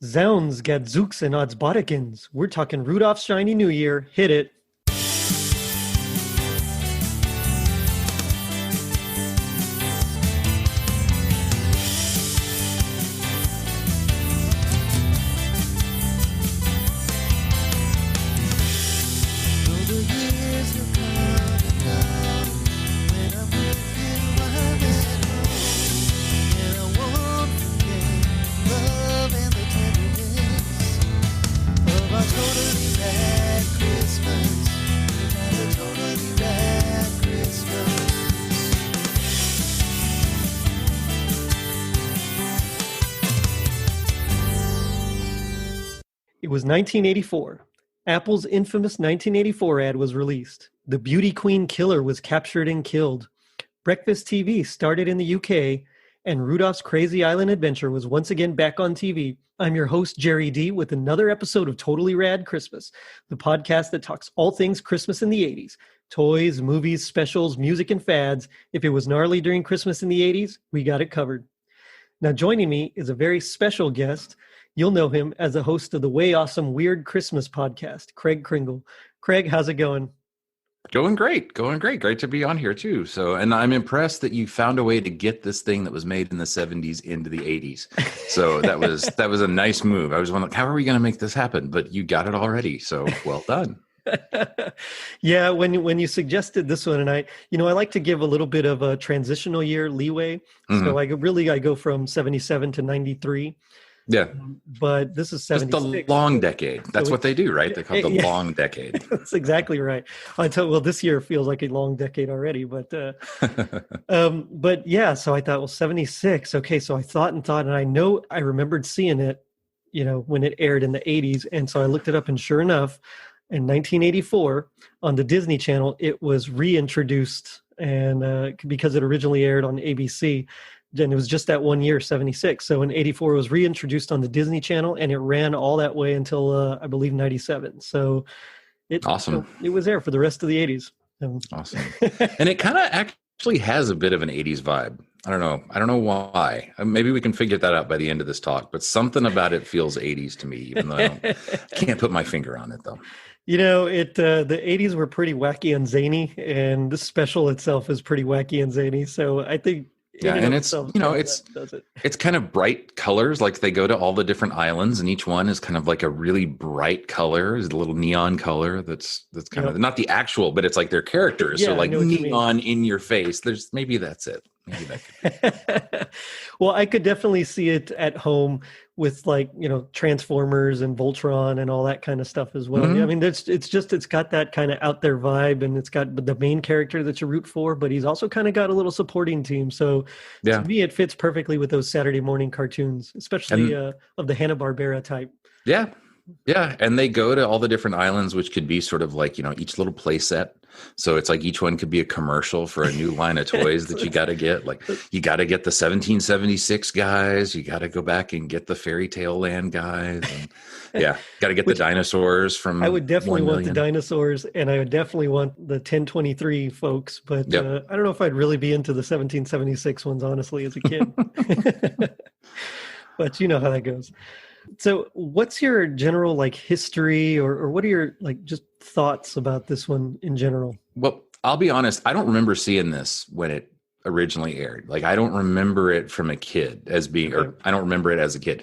Zounds, gadzooks, and oddsbodikins. We're talking Rudolph's Shiny New Year. Hit it. It was 1984. Apple's infamous 1984 ad was released. The beauty queen killer was captured and killed. Breakfast TV started in the UK, and Rudolph's Crazy Island Adventure was once again back on TV. I'm your host, Jerry D, with another episode of Totally Rad Christmas, the podcast that talks all things Christmas in the 80s. Toys, movies, specials, music, and fads. If it was gnarly during Christmas in the 80s, we got it covered. Now joining me is a very special guest. You'll know him as the host of the Way Awesome Weird Christmas podcast, Craig Kringle. Craig, how's it going? Going great. Great to be on here too. And I'm impressed that you found a way to get this thing that was made in the 70s into the 80s. So that was a nice move. I was wondering, how are we going to make this happen? But you got it already. So well done. Yeah, when you suggested this one, and I like to give a little bit of a transitional year leeway. Mm-hmm. So I go from 77 to 93. Yeah. But this is 76. Just the long decade. That's what they do, right? They call it the long decade. That's exactly right. This year feels like a long decade already, but yeah, so I thought, 76. Okay, so I thought, and I know I remembered seeing it, when it aired in the 80s, and so I looked it up, and sure enough, in 1984 on the Disney Channel, it was reintroduced, and because it originally aired on ABC. And it was just that 1 year, 76. So in 84, it was reintroduced on the Disney Channel, and it ran all that way until, I believe, 97. So awesome. It was there for the rest of the 80s. Awesome. And it kind of actually has a bit of an 80s vibe. I don't know why. Maybe we can figure that out by the end of this talk, but something about it feels 80s to me, even though I can't put my finger on it, though. The 80s were pretty wacky and zany, and this special itself is pretty wacky and zany. So I think... Yeah, and it's kind of bright colors. Like they go to all the different islands, and each one is kind of like a really bright color, is a little neon color. That's kind of not the actual, but it's like their characters. So like neon in your face. Maybe that's it. Maybe that could be. Well, I could definitely see it at home with Transformers and Voltron and all that kind of stuff as well. Mm-hmm. I mean, it's got that kind of out there vibe, and it's got the main character that you root for, but he's also kind of got a little supporting team. So to me, it fits perfectly with those Saturday morning cartoons, especially of the Hanna-Barbera type. Yeah. Yeah. And they go to all the different islands, which could be sort of like, each little play set. So it's like each one could be a commercial for a new line of toys that you got to get. Like you got to get the 1776 guys. You got to go back and get the Fairy Tale Land guys. And got to get the dinosaurs from. I would definitely want the dinosaurs, and I would definitely want the 1023 folks. But I don't know if I'd really be into the 1776 ones, honestly, as a kid. But you know how that goes. So what's your general history or what are your just thoughts about this one in general? Well, I'll be honest. I don't remember seeing this when it originally aired. I don't remember it from a kid as being, or I don't remember it as a kid.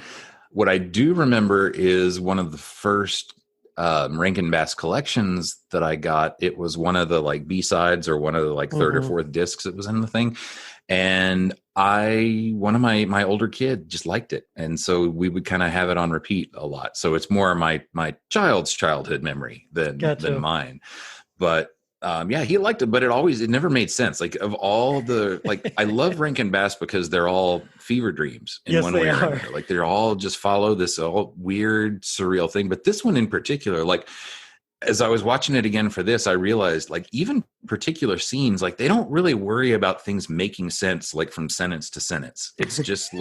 What I do remember is one of the first Rankin Bass collections that I got. It was one of the B-sides or one of the third or fourth discs that was in the thing. And one of my older kid just liked it. And so we would kind of have it on repeat a lot. So it's more my child's childhood memory than mine. But he liked it, but it never made sense. Of all the, I love Rankin Bass because they're all fever dreams in one way or another. They're all just follow this all weird, surreal thing. But this one in particular, as I was watching it again for this, I realized even particular scenes, they don't really worry about things making sense, from sentence to sentence. It's just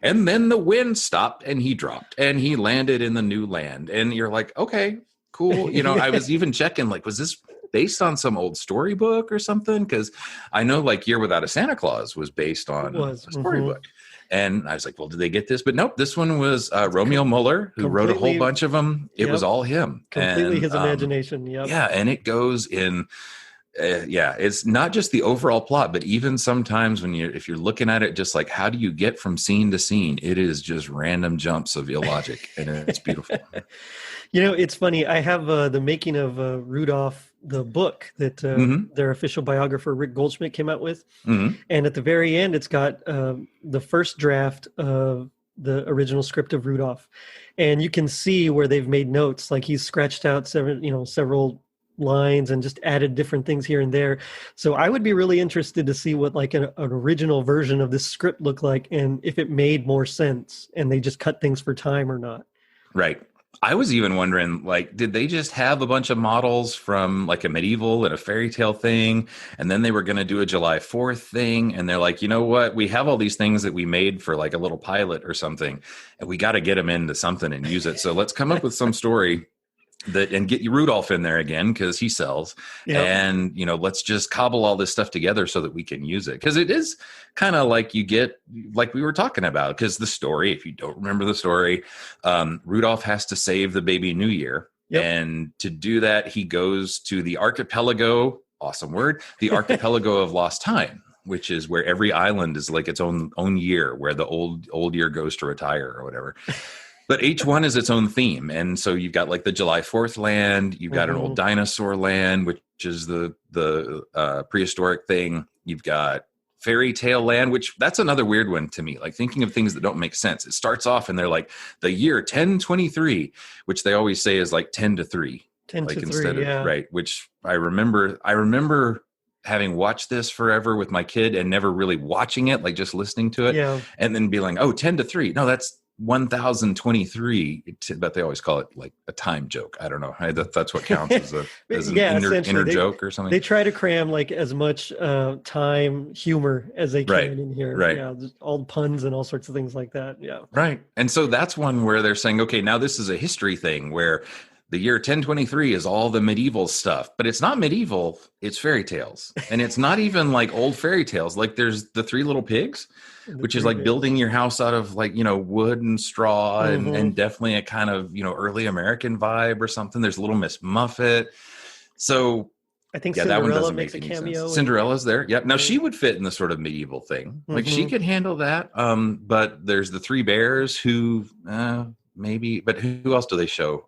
and then the wind stopped and he dropped and he landed in the new land. And you're like, okay, cool. I was even checking, was this based on some old storybook or something? Because I know Year Without a Santa Claus was based on a storybook. And I was like, well, did they get this? But nope, this one was Romeo Muller, who wrote a whole bunch of them. It was all him. Completely and, his imagination. Yep. Yeah, and it goes in. It's not just the overall plot, but even sometimes if you're looking at it, just like how do you get from scene to scene? It is just random jumps of illogic, and it's beautiful. It's funny. I have the making of Rudolph, the book that their official biographer Rick Goldschmidt came out with, and at the very end, it's got the first draft of the original script of Rudolph, and you can see where they've made notes. Like he's scratched out several lines and just added different things here and there. So I would be really interested to see what like an original version of this script looked like, and if it made more sense and they just cut things for time or not. Right. I was even wondering, like, did they just have a bunch of models from like a medieval and a fairy tale thing, and then they were going to do a July 4th thing, and they're like, you know what, we have all these things that we made for like a little pilot or something, and we got to get them into something and use it. So let's come up with some story and get you Rudolph in there again because he sells. Yep. And let's just cobble all this stuff together so that we can use it, because it is kind of like you get, like we were talking about, because the story, if you don't remember the story, Rudolph has to save the baby New Year. Yep. And to do that, he goes to the archipelago, awesome word, the archipelago of lost time, which is where every island is like its own year, where the old year goes to retire or whatever. But each one is its own theme. And so you've got like the July 4th land, you've got an old dinosaur land, which is the prehistoric thing. You've got fairy tale land, which that's another weird one to me, like thinking of things that don't make sense. It starts off and they're like the year 1023, which they always say is like 10 to 3. 10 like to instead 3, of, right. Which I remember having watched this forever with my kid and never really watching it, like just listening to it. Yeah. And then being like, oh, 10 to 3. No, that's 1023, but they always call it like a time joke. I don't know. That's what counts as an inner joke or something. They try to cram like as much time humor as they can in here. Right. Yeah, all the puns and all sorts of things like that. Yeah. Right. And so that's one where they're saying, okay, now this is a history thing where the year 1023 is all the medieval stuff, but it's not medieval. It's fairy tales. And it's not even like old fairy tales. Like there's the Three Little Pigs, which is like building your house out of like, wood and straw and definitely a kind of, early American vibe or something. There's Little Miss Muffet. So I think Cinderella that one doesn't makes make a cameo. Cinderella's there. Yep. Now she would fit in the sort of medieval thing. Like she could handle that. But there's the Three Bears who maybe, but who else do they show?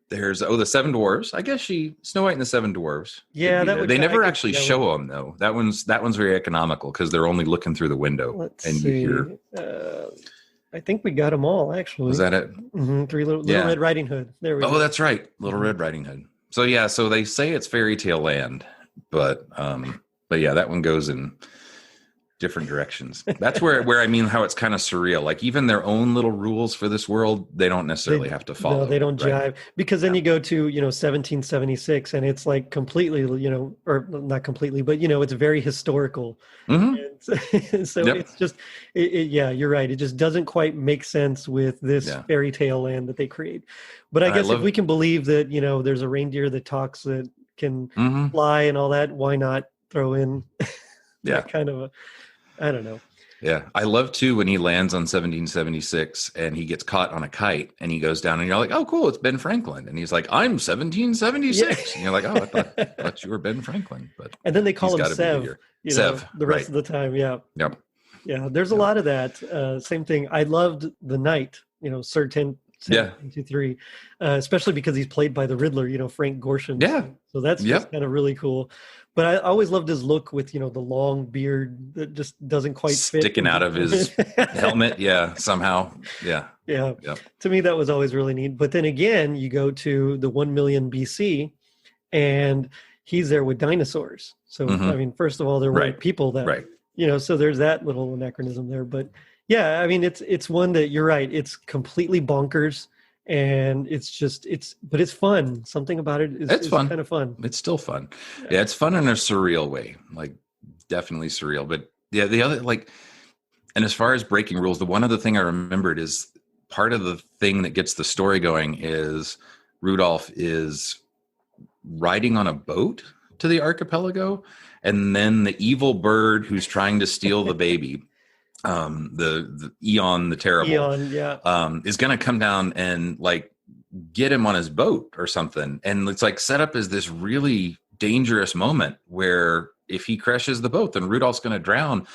There's the Seven Dwarves. I guess Snow White and the Seven Dwarves. Yeah, they never actually show them though. That one's very economical because they're only looking through the window. Let's see. You hear. I think we got them all actually. Was that it? Three Little Red Riding Hood. There we go. Oh, that's right, Little Red Riding Hood. So yeah, so they say it's fairy tale land, but yeah, that one goes in different directions. That's where I mean how it's kind of surreal. Like even their own little rules for this world, they don't necessarily have to follow. No, they don't jive because then you go to 1776 and it's like completely or not completely, but it's very historical. And so it's just yeah, you're right. It just doesn't quite make sense with this fairy tale land that they create. But I guess if we can believe that there's a reindeer that talks, that can fly and all that, why not throw in that kind of a, I don't know. Yeah. I love too when he lands on 1776 and he gets caught on a kite and he goes down and you're like, oh, cool. It's Ben Franklin. And he's like, I'm 1776. Yeah. And you're like, oh, I thought you were Ben Franklin. But and then they call him Sev, Sev the rest of the time. Yeah. Yep. Yeah. There's a lot of that. Same thing. I loved the Knight, Sir 1023, especially because he's played by the Riddler, Frank Gorshin. Yeah. So that's just kind of really cool. But I always loved his look with, the long beard that just doesn't quite fit. Sticking out of his helmet. Yeah, somehow. Yeah. Yeah. Yep. To me, that was always really neat. But then again, you go to the 1 million BC and he's there with dinosaurs. So, I mean, first of all, there weren't people that, so there's that little anachronism there. But yeah, I mean, it's one that you're right. It's completely bonkers. And but it's fun. Something about it is fun. Kind of fun. It's still fun. Yeah, it's fun in a surreal way, like definitely surreal. But yeah, the other and as far as breaking rules, the one other thing I remembered is part of the thing that gets the story going is Rudolph is riding on a boat to the archipelago, and then the evil bird who's trying to steal the baby the Eon the Terrible, Eon, yeah. Is going to come down and like get him on his boat or something. And it's like set up as this really dangerous moment where if he crashes the boat, then Rudolph's going to drown.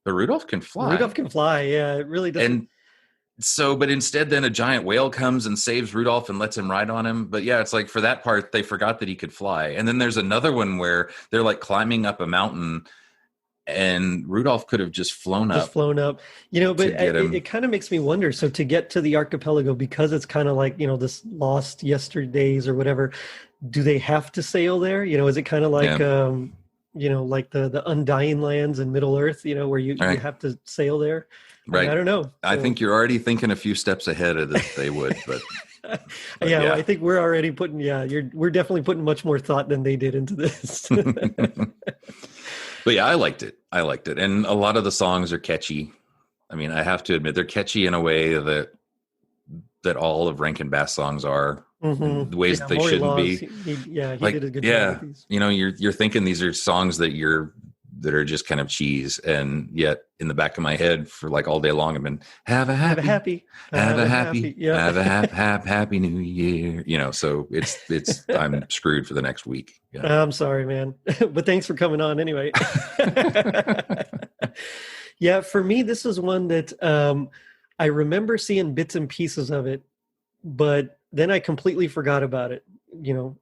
But Rudolph can fly. Rudolph can fly. Yeah, it really doesn't. And so, but instead then a giant whale comes and saves Rudolph and lets him ride on him. But yeah, it's like for that part, they forgot that he could fly. And then there's another one where they're like climbing up a mountain and Rudolph could have just flown up. But it kind of makes me wonder. So to get to the archipelago, because it's kind of like, this lost yesterdays or whatever, do they have to sail there? Is it kind of like, like the Undying Lands in Middle Earth, where you have to sail there? Right. I don't know. So, I think you're already thinking a few steps ahead of that they would, but. Yeah, I think we're already putting, we're definitely putting much more thought than they did into this. But yeah, I liked it. And a lot of the songs are catchy. I mean, I have to admit they're catchy in a way that all of Rankin Bass songs are. The ways that they shouldn't be. He did a good job with these. You're thinking these are songs that are just kind of cheese, and yet in the back of my head for like all day long I've been have a happy new year. So it's I'm screwed for the next week. Yeah. I'm sorry, man, but thanks for coming on anyway. Yeah, for me this is one that I remember seeing bits and pieces of it, but then I completely forgot about it,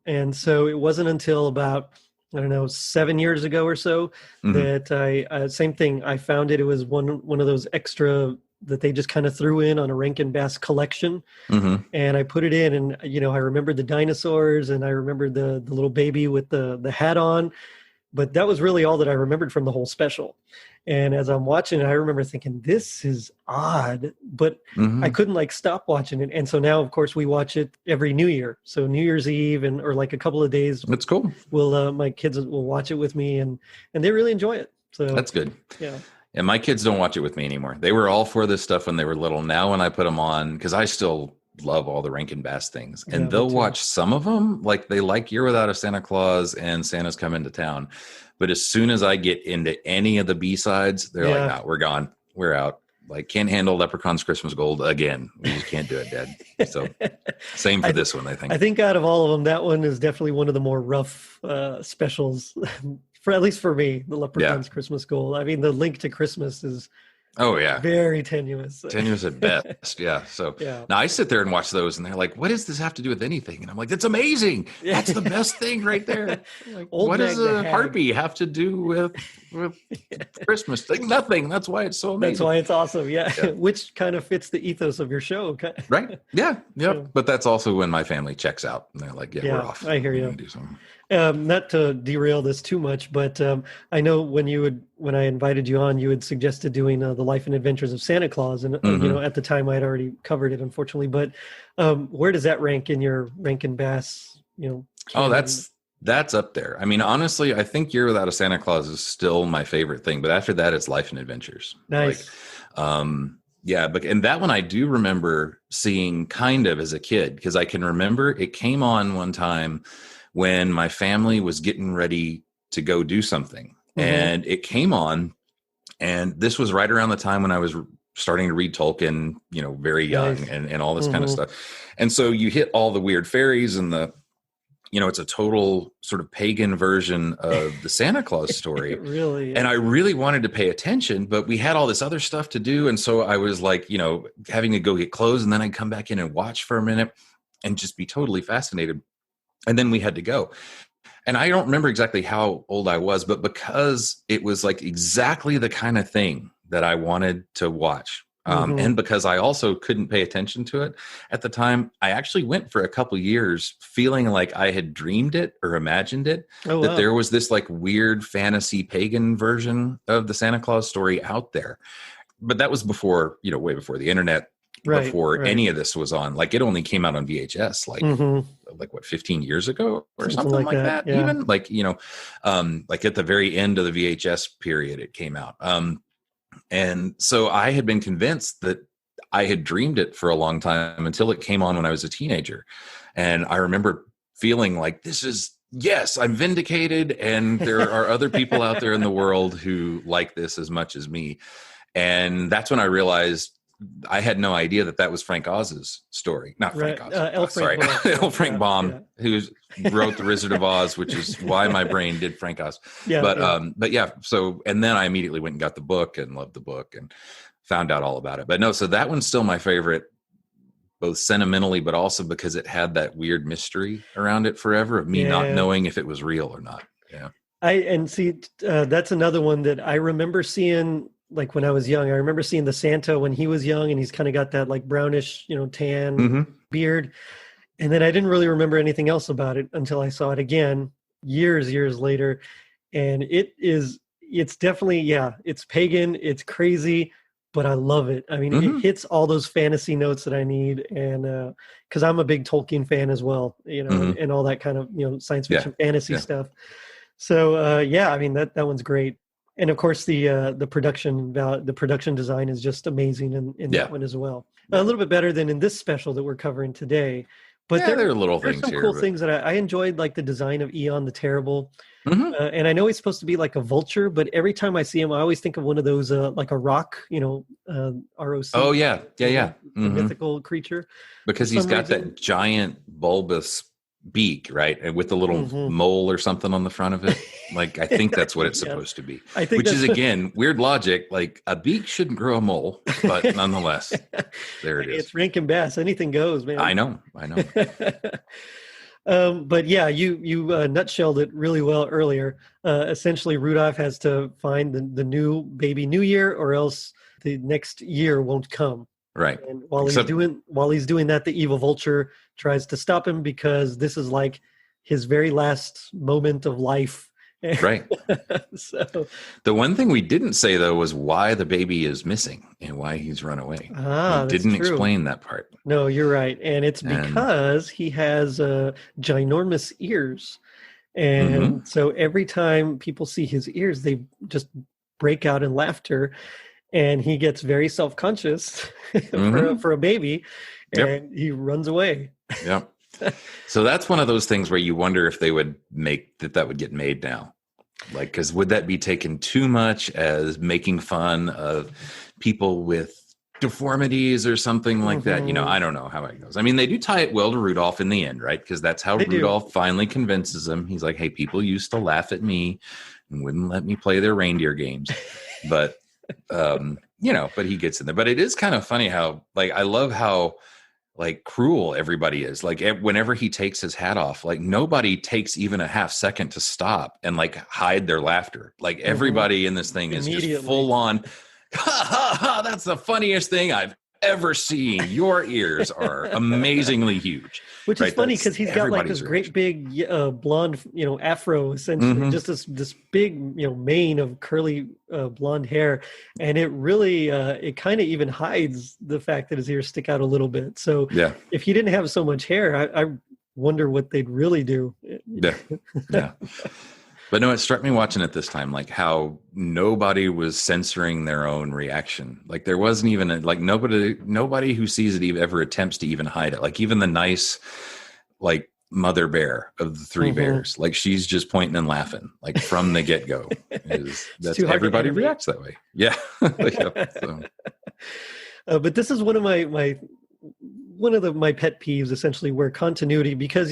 and so it wasn't until about 7 years ago or so that I same thing. I found it. It was one of those extra that they just kind of threw in on a Rankin Bass collection, and I put it in. And I remembered the dinosaurs, and I remembered the little baby with the hat on, but that was really all that I remembered from the whole special. And as I'm watching it, I remember thinking, this is odd, but I couldn't stop watching it. And so now, of course, we watch it every New Year. So New Year's Eve or like a couple of days. That's cool. My kids will watch it with me and they really enjoy it. So that's good. Yeah. And my kids don't watch it with me anymore. They were all for this stuff when they were little. Now when I put them on, because I still love all the Rankin Bass things, and they'll watch some of them. Like they like Year Without a Santa Claus and Santa's Coming to Town. But as soon as I get into any of the B-sides, they're like, no, we're gone. We're out. Like, can't handle Leprechaun's Christmas Gold again. We just can't do it, Dad. So same for this one, I think. I think out of all of them, that one is definitely one of the more rough specials, at least for me, the Leprechaun's Christmas Gold. I mean, the link to Christmas is very tenuous. Tenuous at best, yeah. So now I sit there and watch those, and they're like, "What does this have to do with anything?" And I'm like, "That's amazing. That's the best thing right there. Like, what does a harpy have to do with Christmas? Like, nothing. That's why it's so amazing. That's why it's awesome. Yeah, which kind of fits the ethos of your show, right? Yeah, yeah. So, but that's also when my family checks out, and they're like, "Yeah, we're off. I hear you." Do something. Not to derail this too much, but I know when I invited you on, you had suggested doing the Life and Adventures of Santa Claus, and at the time I'd already covered it, unfortunately. But where does that rank in your Rankin Bass? Oh, that's up there. I mean, honestly, I think Year Without a Santa Claus is still my favorite thing, but after that, it's Life and Adventures. Nice. And that one I do remember seeing kind of as a kid, because I can remember it came on one time when my family was getting ready to go do something, and it came on, and this was right around the time when I was starting to read Tolkien, very young, and all this kind of stuff. And so you hit all the weird fairies and it's a total sort of pagan version of the Santa Claus story. Really? And I really wanted to pay attention, but we had all this other stuff to do. And so I was like, having to go get clothes, and then I'd come back in and watch for a minute and just be totally fascinated. And then we had to go. And I don't remember exactly how old I was, but because it was like exactly the kind of thing that I wanted to watch. And because I also couldn't pay attention to it at the time, I actually went for a couple years feeling like I had dreamed it or imagined it, that there was this like weird fantasy pagan version of the Santa Claus story out there. But that was before, way before the internet. Before any of this was on. Like, it only came out on VHS like 15 years ago or something like that. Yeah. Even like like at the very end of the VHS period it came out. And so I had been convinced that I had dreamed it for a long time until it came on when I was a teenager. And I remember feeling like, yes, I'm vindicated, and there are other people out there in the world who like this as much as me. And that's when I realized I had no idea that was Frank Oz's story. Not Frank Oz. L. Frank sorry. Baum. L. Frank Baum, who wrote The Wizard of Oz, which is why my brain did Frank Oz. But yeah. So, and then I immediately went and got the book and loved the book and found out all about it. But no, so that one's still my favorite, both sentimentally, but also because it had that weird mystery around it forever of me not knowing if it was real or not. Yeah. That's another one that I remember seeing, like when I was young. I remember seeing the Santa when he was young, and he's kind of got that like brownish, tan beard. And then I didn't really remember anything else about it until I saw it again years later. And it's definitely, it's pagan, it's crazy, but I love it. I mean, it hits all those fantasy notes that I need. And because I'm a big Tolkien fan as well, and all that kind of, science fiction fantasy stuff. So I mean, that one's great. And of course, the production design is just amazing in that one as well. A little bit better than in this special that we're covering today. But there are little things some cool things that I enjoyed, like the design of Eon the Terrible. And I know he's supposed to be like a vulture, but every time I see him, I always think of one of those like a rock, ROC. Oh yeah. The mythical creature. Because he's got that giant bulbous beak, right, and with a little mole or something on the front of it. Like I think that's what it's supposed to be. I think, which is again weird logic. Like a beak shouldn't grow a mole, but nonetheless, there it is. It's Rankin Bass. Anything goes, man. I know. But yeah, you nutshelled it really well earlier. Essentially, Rudolph has to find the new baby New Year, or else the next year won't come. Right. And while he's doing that, the evil vulture tries to stop him, because this is like his very last moment of life. Right. So the one thing we didn't say though was why the baby is missing and why he's run away. We didn't explain that part. No, you're right. And it's because he has ginormous ears. And so every time people see his ears, they just break out in laughter. And he gets very self-conscious for a baby, and he runs away. Yep. So that's one of those things where you wonder if they would make that would get made now. Like, because would that be taken too much as making fun of people with deformities or something like that? I don't know how it goes. I mean, they do tie it well to Rudolph in the end, right? Because that's how Rudolph finally convinces him. He's like, hey, people used to laugh at me and wouldn't let me play their reindeer games. But but he gets in there. But it is kind of funny how, like, I love how, like, cruel everybody is. Like, whenever he takes his hat off, like, nobody takes even a half second to stop and, like, hide their laughter. Like, everybody in this thing is just full on, ha, ha, ha, that's the funniest thing I've ever seen. Your ears are amazingly huge. Which is funny because he's got like this great big blonde, afro, essentially, just this big, mane of curly blonde hair, and it really it kind of even hides the fact that his ears stick out a little bit. So if he didn't have so much hair, I wonder what they'd really do. Yeah. But no, it struck me watching it this time, like how nobody was censoring their own reaction. Like there wasn't even nobody who sees it ever attempts to even hide it. Like even the nice, like mother bear of the three bears, like she's just pointing and laughing, like from the get go. That's everybody reacts that way. Yeah. But this is one of my pet peeves, essentially, where continuity, because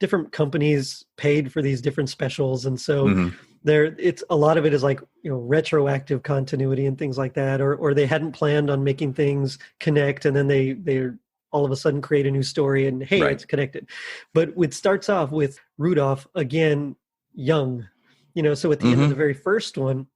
different companies paid for these different specials, and so it's a lot of it is like retroactive continuity and things like that, or they hadn't planned on making things connect, and then they all of a sudden create a new story and hey, it's connected. But it starts off with Rudolph again young, so at the end of the very first one,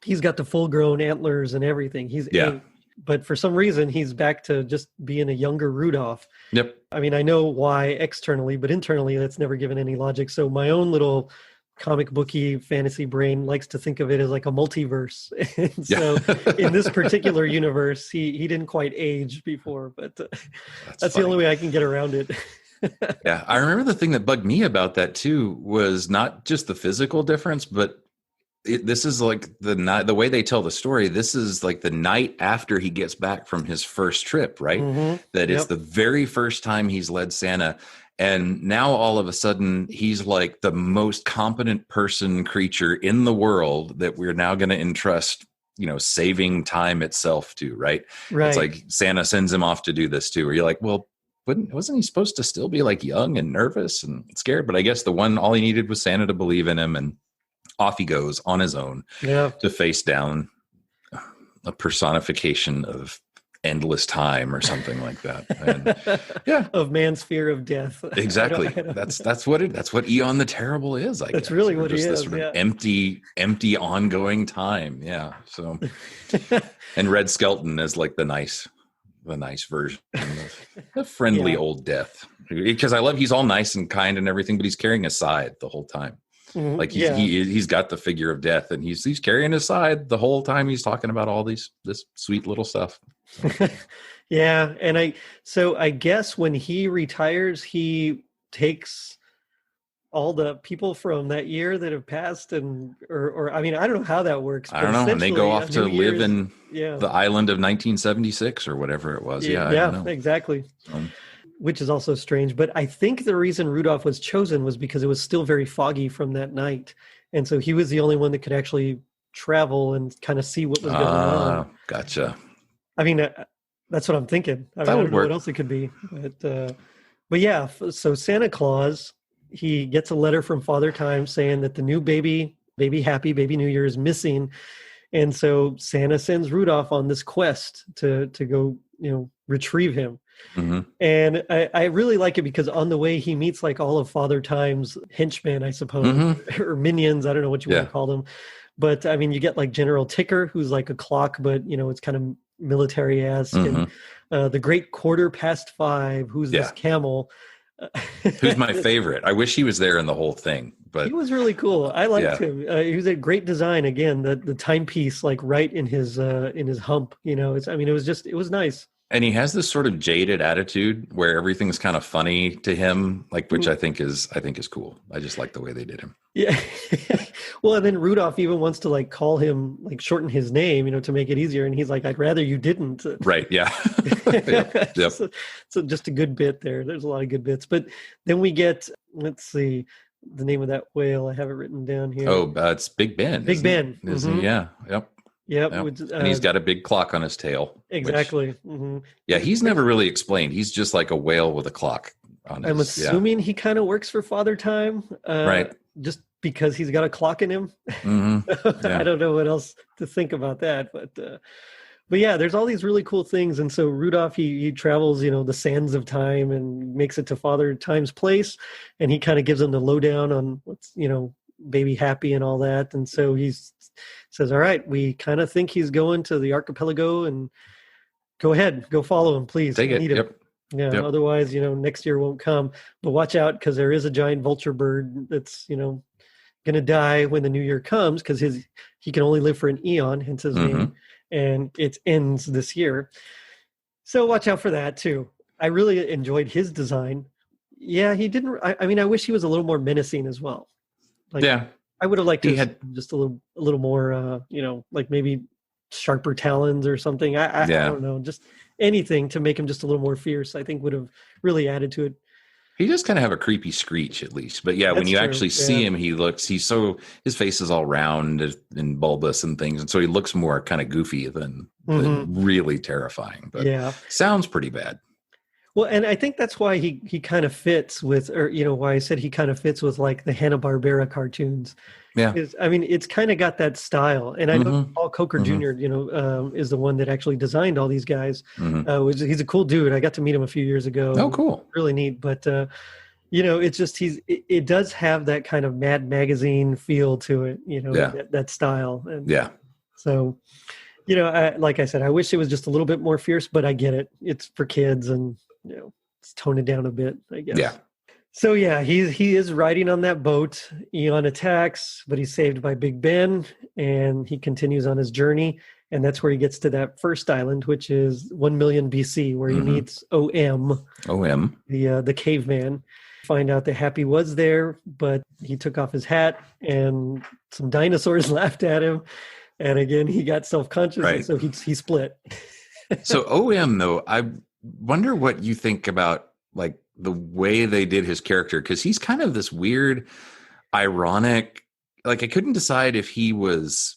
he's got the full grown antlers and everything. He's 8. But for some reason, he's back to just being a younger Rudolph. Yep. I mean, I know why externally, but internally, that's never given any logic. So my own little comic booky fantasy brain likes to think of it as like a multiverse. And so in this particular universe, he didn't quite age before, but that's the only way I can get around it. Yeah. I remember the thing that bugged me about that too was not just the physical difference, but this is like the way they tell the story. This is like the night after he gets back from his first trip, right? That it's the very first time he's led Santa. And now all of a sudden he's like the most competent creature in the world that we're now going to entrust saving time itself too, right? Right. It's like Santa sends him off to do this too, where you're like, well, wasn't he supposed to still be like young and nervous and scared? But I guess all he needed was Santa to believe in him, and off he goes on his own to face down a personification of endless time or something like that. And of man's fear of death. Exactly. That's what Eon the Terrible is. That's really what he is. This sort of empty ongoing time. Yeah. So, and Red Skelton is like the nice version of the friendly old death, because I love, he's all nice and kind and everything, but he's carrying a scythe the whole time. Mm-hmm. Like he's got the figure of death, and he's carrying his scythe the whole time. He's talking about all this sweet little stuff. So. Yeah. And I guess when he retires, he takes all the people from that year that have passed, or I mean, I don't know how that works. I don't know. And they go off to live in the island of 1976 or whatever it was. Yeah. Yeah, exactly. Which is also strange. But I think the reason Rudolph was chosen was because it was still very foggy from that night. And so he was the only one that could actually travel and kind of see what was going on. Gotcha. I mean, that's what I'm thinking. I don't know what else it could be. But yeah, so Santa Claus, he gets a letter from Father Time saying that the new baby happy, baby New Year is missing. And so Santa sends Rudolph on this quest to go, retrieve him. Mm-hmm. And I really like it because on the way he meets like all of Father Time's henchmen, I suppose, or minions. I don't know what you want to call them. But I mean, you get like General Ticker, who's like a clock, but it's kind of military-esque. And the Great Quarter Past Five, who's this camel. Who's my favorite. I wish he was there in the whole thing, but he was really cool. I liked him. He was a great design. Again, the timepiece, like right in his hump, it was nice. And he has this sort of jaded attitude where everything's kind of funny to him, like, which I think is cool. I just like the way they did him. Yeah. Well, and then Rudolph even wants to like call him, like shorten his name, to make it easier. And he's like, I'd rather you didn't. Right. Yeah. Yep. So just a good bit there. There's a lot of good bits. But then we get, let's see, the name of that whale. I have it written down here. Oh, it's Big Ben. Big Ben. Isn't he? Yeah. Yep. Yep. And he's got a big clock on his tail. Exactly. Yeah, he's never really explained. He's just like a whale with a clock on his. I'm assuming he kind of works for Father Time. Right. Just because he's got a clock in him. I don't know what else to think about that. But yeah, there's all these really cool things. And so Rudolph, he travels, the sands of time and makes it to Father Time's place. And he kind of gives him the lowdown on what's, baby happy and all that. And so he says, all right, we kind of think he's going to the archipelago, and go ahead, go follow him, please. Take it. Yep. Yeah. Yep. Otherwise, next year won't come. But watch out, because there is a giant vulture bird that's, going to die when the new year comes, because he can only live for an eon, hence his name, and it ends this year. So watch out for that too. I really enjoyed his design. Yeah, he didn't. I mean, I wish he was a little more menacing as well. Like, I would have liked to have just a little more, like maybe sharper talons or something. I don't know, just anything to make him just a little more fierce, I think would have really added to it. He does kind of have a creepy screech at least. But when you actually see him, his face is all round and bulbous and things. And so he looks more kind of goofy than really terrifying. But sounds pretty bad. Well, and I think that's why he kind of fits with, or, why I said he kind of fits with like the Hanna-Barbera cartoons. Yeah. I mean, it's kind of got that style. And I know Paul Coker Jr., is the one that actually designed all these guys. He's a cool dude. I got to meet him a few years ago. Oh, cool. Really neat. But, it's just, it does have that kind of Mad Magazine feel to it, that style. And so, like I said, I wish it was just a little bit more fierce, but I get it. It's for kids, and, let's tone it down a bit, I guess. Yeah. So he is riding on that boat. Eon attacks, but he's saved by Big Ben, and he continues on his journey. And that's where he gets to that first island, which is 1 million BC, where he meets OM, the caveman. Find out that Happy was there, but he took off his hat, and some dinosaurs laughed at him. And again, he got self-conscious, and so he split. So OM, though, I wonder what you think about like the way they did his character, because he's kind of this weird, ironic, like I couldn't decide if he was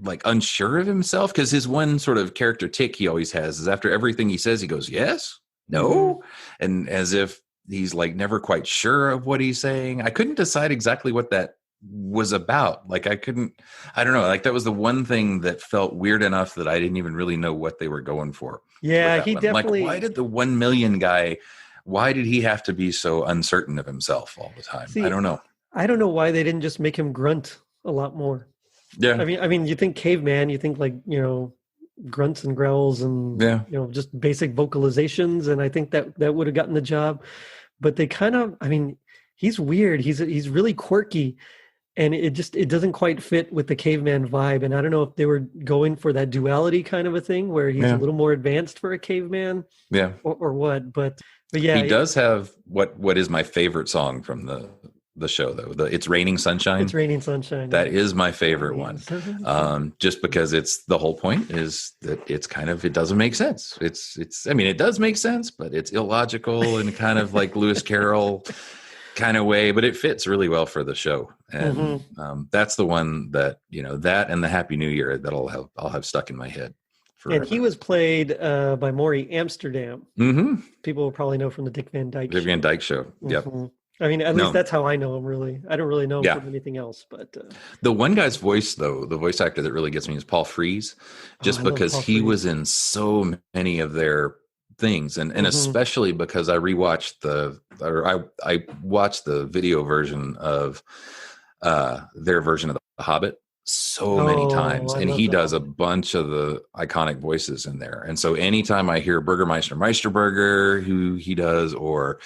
like unsure of himself, because his one sort of character tick he always has is after everything he says, he goes, yes, no, and as if he's like never quite sure of what he's saying. I couldn't decide exactly what that was about. Like I don't know. Like that was the one thing that felt weird enough that I didn't even really know what they were going for. Yeah, he definitely. Like, why did the 1 million guy? Why did he have to be so uncertain of himself all the time? See, I don't know. I don't know why they didn't just make him grunt a lot more. Yeah. I mean, you think caveman, you think like, grunts and growls and, just basic vocalizations. And I think that would have gotten the job, but they kind of, I mean, he's weird. He's really quirky, and it doesn't quite fit with the caveman vibe. And I don't know if they were going for that duality kind of a thing where he's a little more advanced for a caveman or what, but yeah. He does have what is my favorite song from the show though. It's Raining Sunshine. It's Raining Sunshine. That is my favorite one. Just because it's the whole point is that it's kind of, it doesn't make sense. I mean, it does make sense, but it's illogical and kind of like Lewis Carroll kind of way, but it fits really well for the show. And that's the one that, that and the Happy New Year that I'll have stuck in my head. Forever. And he was played by Maury Amsterdam. People will probably know from the Dick Van Dyke Show. Yep. I mean, at least that's how I know him, really. I don't really know him from anything else. But the one guy's voice, though, the voice actor that really gets me is Paul Frees, just because he was in so many of their things. And especially because I watched the video version of their version of The Hobbit so many times, and he does a bunch of the iconic voices in there. And so anytime I hear Burgermeister Meisterburger, who he does, or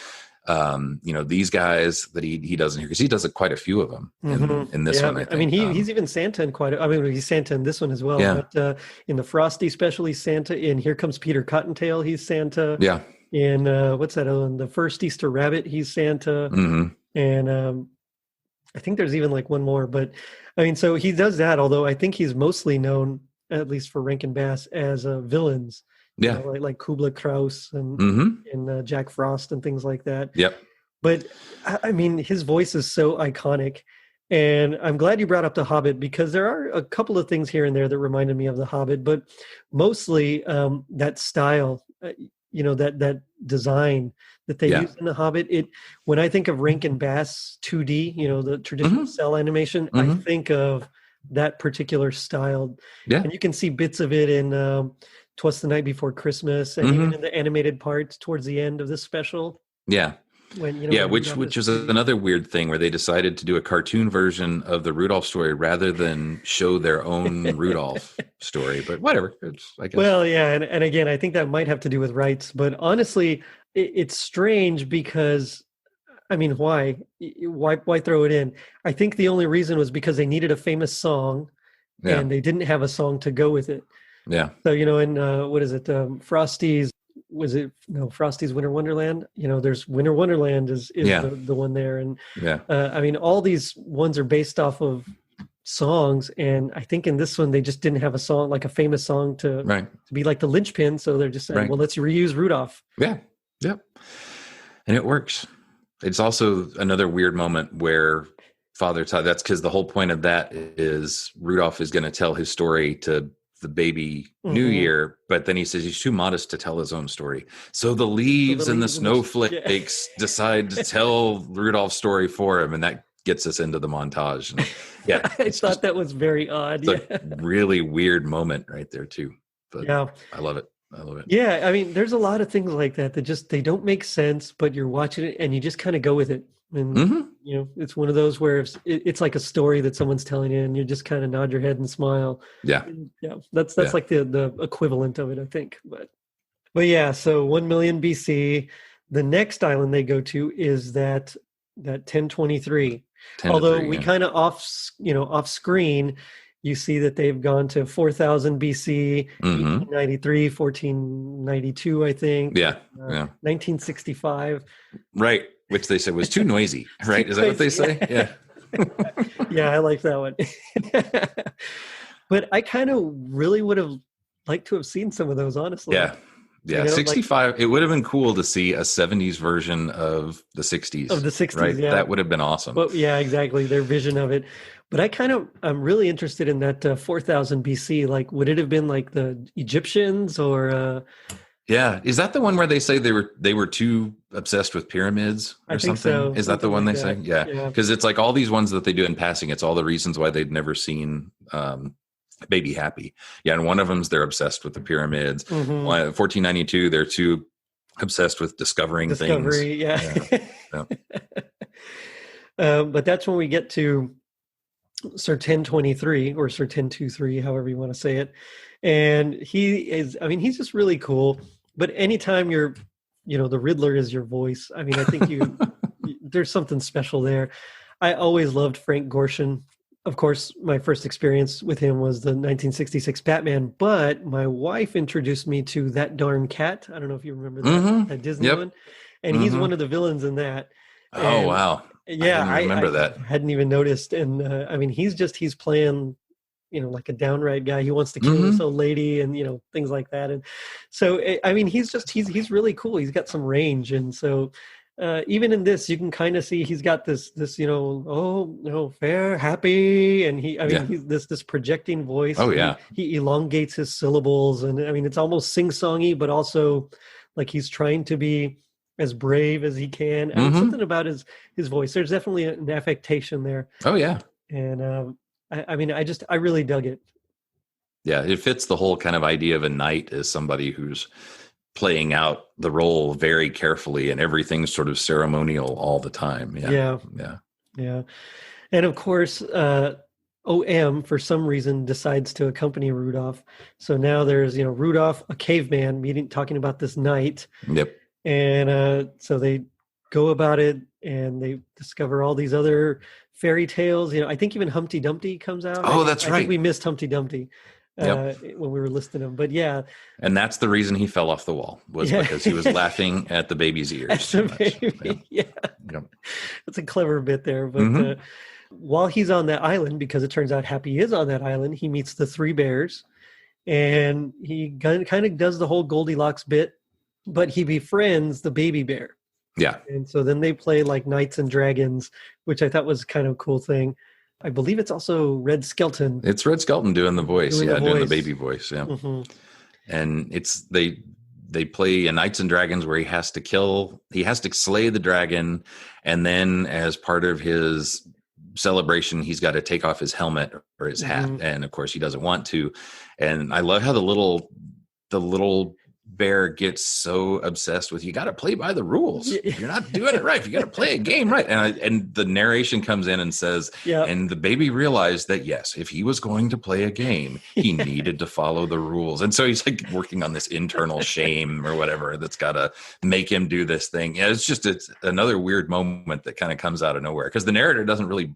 these guys that he doesn't hear, because he does quite a few of them in this one. I think. He's even Santa in he's Santa in this one as well. Yeah. But in the Frosty special, he's Santa. In Here Comes Peter Cottontail, he's Santa. Yeah. In what's that other one? The First Easter Rabbit, he's Santa. And I think there's even like one more, but I mean, so he does that. Although I think he's mostly known, at least for Rankin Bass, as villains. Yeah, like Kubla Kraus and Jack Frost and things like that. Yep. But I mean, his voice is so iconic, and I'm glad you brought up The Hobbit, because there are a couple of things here and there that reminded me of The Hobbit, but mostly that style, that design that they use in The Hobbit. When I think of Rankin Bass 2D, the traditional cell animation, I think of that particular style. Yeah. And you can see bits of it in 'Twas the Night Before Christmas, and even in the animated parts towards the end of this special. Yeah. Which is another weird thing where they decided to do a cartoon version of the Rudolph story rather than show their own Rudolph story. But whatever. I guess. Well, yeah, and again, I think that might have to do with rights. But honestly, it's strange because, I mean, why throw it in? I think the only reason was because they needed a famous song, and they didn't have a song to go with it. Yeah. So in what is it? Frosty's. Frosty's Winter Wonderland? There's Winter Wonderland is the one there, and I mean, all these ones are based off of songs, and I think in this one they just didn't have a song, like a famous song to be like the linchpin, so they're just saying, well, let's reuse Rudolph. Yeah. Yep. And it works. It's also another weird moment where Father Time. That's because the whole point of that is Rudolph is going to tell his story to the baby New Year, but then he says he's too modest to tell his own story. So the leaves and the snowflakes decide to tell Rudolph's story for him, and that gets us into the montage. And I thought that was very odd. It's a really weird moment right there too. But I love it. Yeah, I mean, there's a lot of things like that they don't make sense, but you're watching it and you just kind of go with it. And it's one of those where it's like a story that someone's telling you, and you just kind of nod your head and smile. Yeah, that's like the equivalent of it, I think. But yeah, so 1 million BC. The next island they go to is that 1023. Although we kind of off screen, you see that they've gone to 4000 BC, 1893, 1492, I think. 1965. Right. Which they said was too noisy, right? Is that what they say? Yeah. Yeah, I like that one. But I kind of really would have liked to have seen some of those, honestly. Yeah. 65. It would have been cool to see a 70s version of the 60s. Of the 60s, right? That would have been awesome. But yeah, exactly. Their vision of it. But I'm really interested in that 4000 BC. Like, would it have been like the Egyptians or? Yeah, is that the one where they say they were too obsessed with pyramids or I think something? so. Is that the Something one like they say? that. Yeah, Yeah. because it's like all these ones that they do in passing. It's all the reasons why they'd never seen Baby Happy. Yeah, and one of them's they're obsessed with the pyramids. 1492, they're too obsessed with discovering things. Discovery, yeah. Yeah. But that's when we get to Sir 1023 or Sir 1023, however you want to say it. And he's just really cool. But anytime the Riddler is your voice, I mean, I think there's something special there. I always loved Frank Gorshin. Of course, my first experience with him was the 1966 Batman, but my wife introduced me to That Darn Cat. I don't know if you remember that Disney one. And he's one of the villains in that. Oh, wow. Yeah, I didn't remember that. I hadn't even noticed. And he's playing, like a downright guy. He wants to kill this old lady and, things like that. And so, he's really cool. He's got some range. And so, even in this, you can kind of see he's got this, fair, happy. And he's this projecting voice. Oh, yeah. He elongates his syllables. And it's almost sing-songy, but also like he's trying to be as brave as he can. Something about his voice. There's definitely an affectation there. Oh, yeah. And I really dug it. Yeah, it fits the whole kind of idea of a knight as somebody who's playing out the role very carefully and everything's sort of ceremonial all the time. Yeah. And of course, OM for some reason decides to accompany Rudolph. So now there's, Rudolph, a caveman, talking about this knight. Yep. And so they go about it and they discover all these other fairy tales. I think even Humpty Dumpty comes out. Oh, that's right. I think we missed Humpty Dumpty when we were listing them. But yeah. And that's the reason he fell off the wall was because he was laughing at the baby's ears. At the baby. Yeah. Yep. That's a clever bit there. But while he's on that island, because it turns out Happy is on that island, he meets the three bears. And he kind of does the whole Goldilocks bit, but he befriends the baby bear. Yeah. And so then they play like Knights and Dragons, which I thought was kind of a cool thing. I believe it's also Red Skelton. It's Red Skelton doing the voice. Doing the baby voice. Yeah. And it's they play a Knights and Dragons where he has to slay the dragon. And then as part of his celebration, he's got to take off his helmet or his hat. And of course he doesn't want to. And I love how the little bear gets so obsessed with, you got to play by the rules. You're not doing it right. You got to play a game right. And the narration comes in and says, and the baby realized that, yes, if he was going to play a game, he needed to follow the rules. And so he's like working on this internal shame or whatever that's got to make him do this thing. Yeah, it's another weird moment that kind of comes out of nowhere because the narrator doesn't really,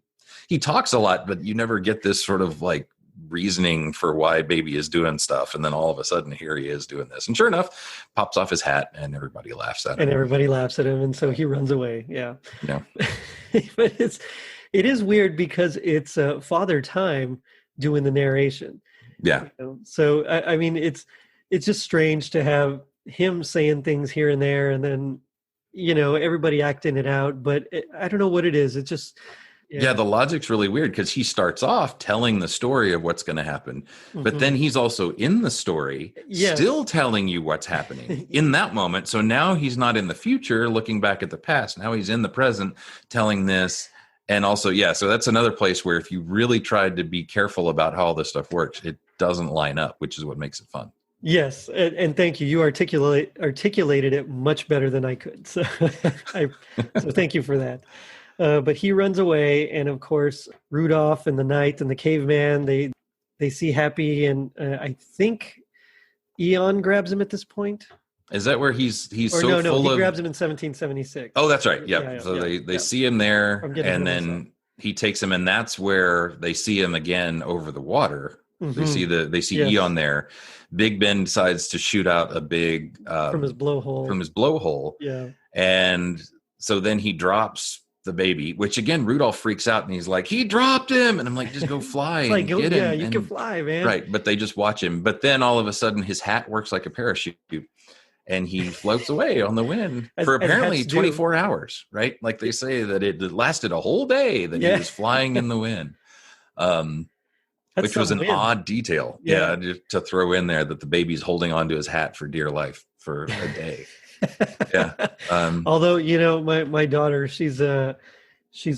he talks a lot, but you never get this sort of like reasoning for why baby is doing stuff, and then all of a sudden here he is doing this, and sure enough pops off his hat and everybody laughs at him, and so he runs away. But it is weird because it's Father Time doing the narration. So it's just strange to have him saying things here and there, and then everybody acting it out, but I don't know what it is. It's just the logic's really weird because he starts off telling the story of what's going to happen, but then he's also in the story still telling you what's happening in that moment. So now he's not in the future looking back at the past. Now he's in the present telling this. And also, so that's another place where if you really tried to be careful about how all this stuff works, it doesn't line up, which is what makes it fun. Yes, and thank you. You articulated it much better than I could. So, so thank you for that. But he runs away, and of course, Rudolph and the knight and the caveman, they see Happy, and I think Eon grabs him at this point. Is that where he's he grabs him in 1776. Oh, that's right. Yep. So they see him there, and then he takes him, and that's where they see him again over the water. They see Eon there. Big Ben decides to shoot out a big from his blowhole. Yeah. And so then he drops the baby, which again, Rudolph freaks out and he's like, he dropped him. And I'm like, just go fly and get him. Yeah, you can fly, man. Right. But they just watch him. But then all of a sudden his hat works like a parachute and he floats away on the wind for apparently 24 hours, right? Like they say that it lasted a whole day that he was flying in the wind. That's which was some an win. odd detail. Yeah, just to throw in there that the baby's holding onto his hat for dear life for a day. Yeah. Although, my daughter, she's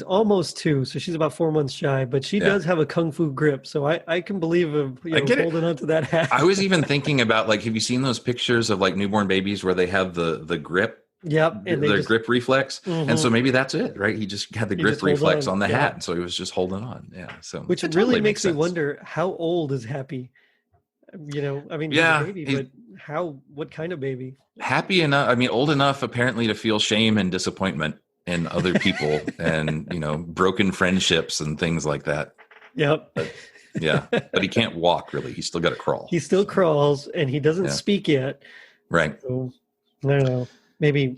almost 2, so she's about 4 months shy, but she does have a kung fu grip, so I can believe of I get holding onto that hat. I was even thinking about, like, have you seen those pictures of like newborn babies where they have the grip? Yep, and The grip reflex. And so maybe that's it, right? He just had the grip reflex on the hat, and so he was just holding on. Yeah. So which it really totally makes me sense. wonder, how old is Happy? I mean, he's a baby, but what kind of baby? Happy enough, I mean, old enough apparently to feel shame and disappointment in other people and, broken friendships and things like that. Yep. But he can't walk really. He's still got to crawl. He still crawls, and he doesn't speak yet. Right. So, I don't know. Maybe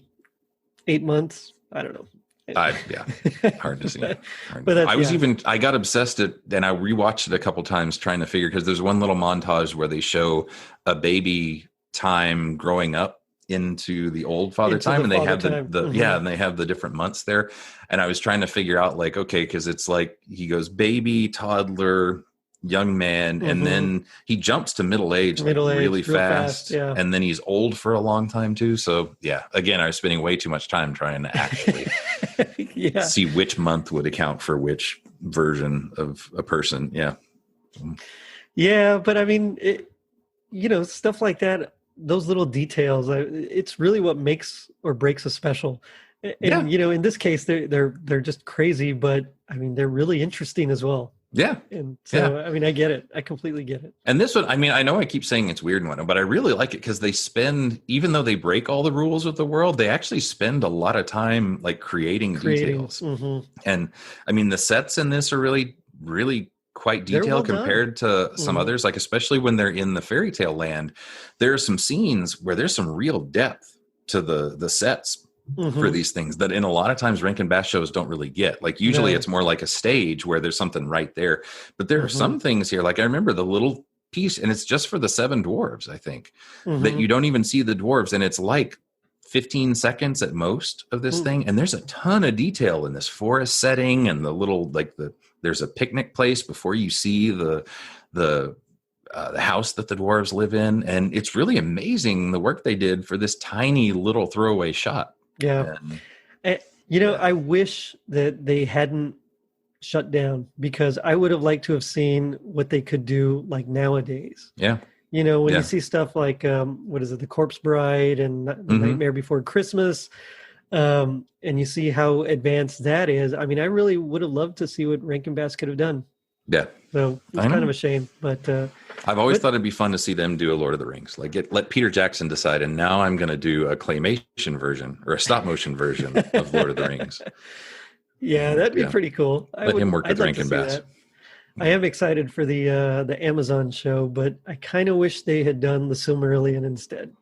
8 months. I don't know. Hard to see. But I got obsessed and I rewatched it a couple times trying to figure, because there's one little montage where they show a baby time growing up into the old father time, and they have and they have the different months there. And I was trying to figure out, like, okay, because it's like he goes baby, toddler, young man, and then he jumps to middle age really fast, and then he's old for a long time too. So again, I was spending way too much time trying to actually see which month would account for which version of a person. But I mean, stuff like that, those little details, it's really what makes or breaks a special. And in this case, they're just crazy, but I mean, they're really interesting as well. And so, I mean, I get it. I completely get it. And this one, I mean, I know I keep saying it's weird and whatnot, but I really like it because they spend, even though they break all the rules of the world, they actually spend a lot of time like creating details. And I mean, the sets in this are really, really quite detailed compared to some others, like especially when they're in the fairy tale land. There are some scenes where there's some real depth to the sets for these things that in a lot of times Rankin Bass shows don't really get. Like usually it's more like a stage where there's something right there. But there are some things here, like I remember the little piece, and it's just for the 7 dwarves, I think, that you don't even see the dwarves, and it's like 15 seconds at most of this thing. And there's a ton of detail in this forest setting, and the little, like there's a picnic place before you see the house that the dwarves live in. And it's really amazing the work they did for this tiny little throwaway shot. I wish that they hadn't shut down, because I would have liked to have seen what they could do like nowadays. When you see stuff like what is it, The Corpse Bride and Nightmare Before Christmas, and you see how advanced that is. I mean, I really would have loved to see what Rankin Bass could have done. So it's kind of a shame, but I've always thought it'd be fun to see them do a Lord of the Rings. Like let Peter Jackson decide, and now I'm going to do a claymation version or a stop motion version of Lord of the Rings. That'd be pretty cool. Let him work with Rankin Bass. I am excited for the Amazon show, but I kind of wish they had done the Silmarillion instead.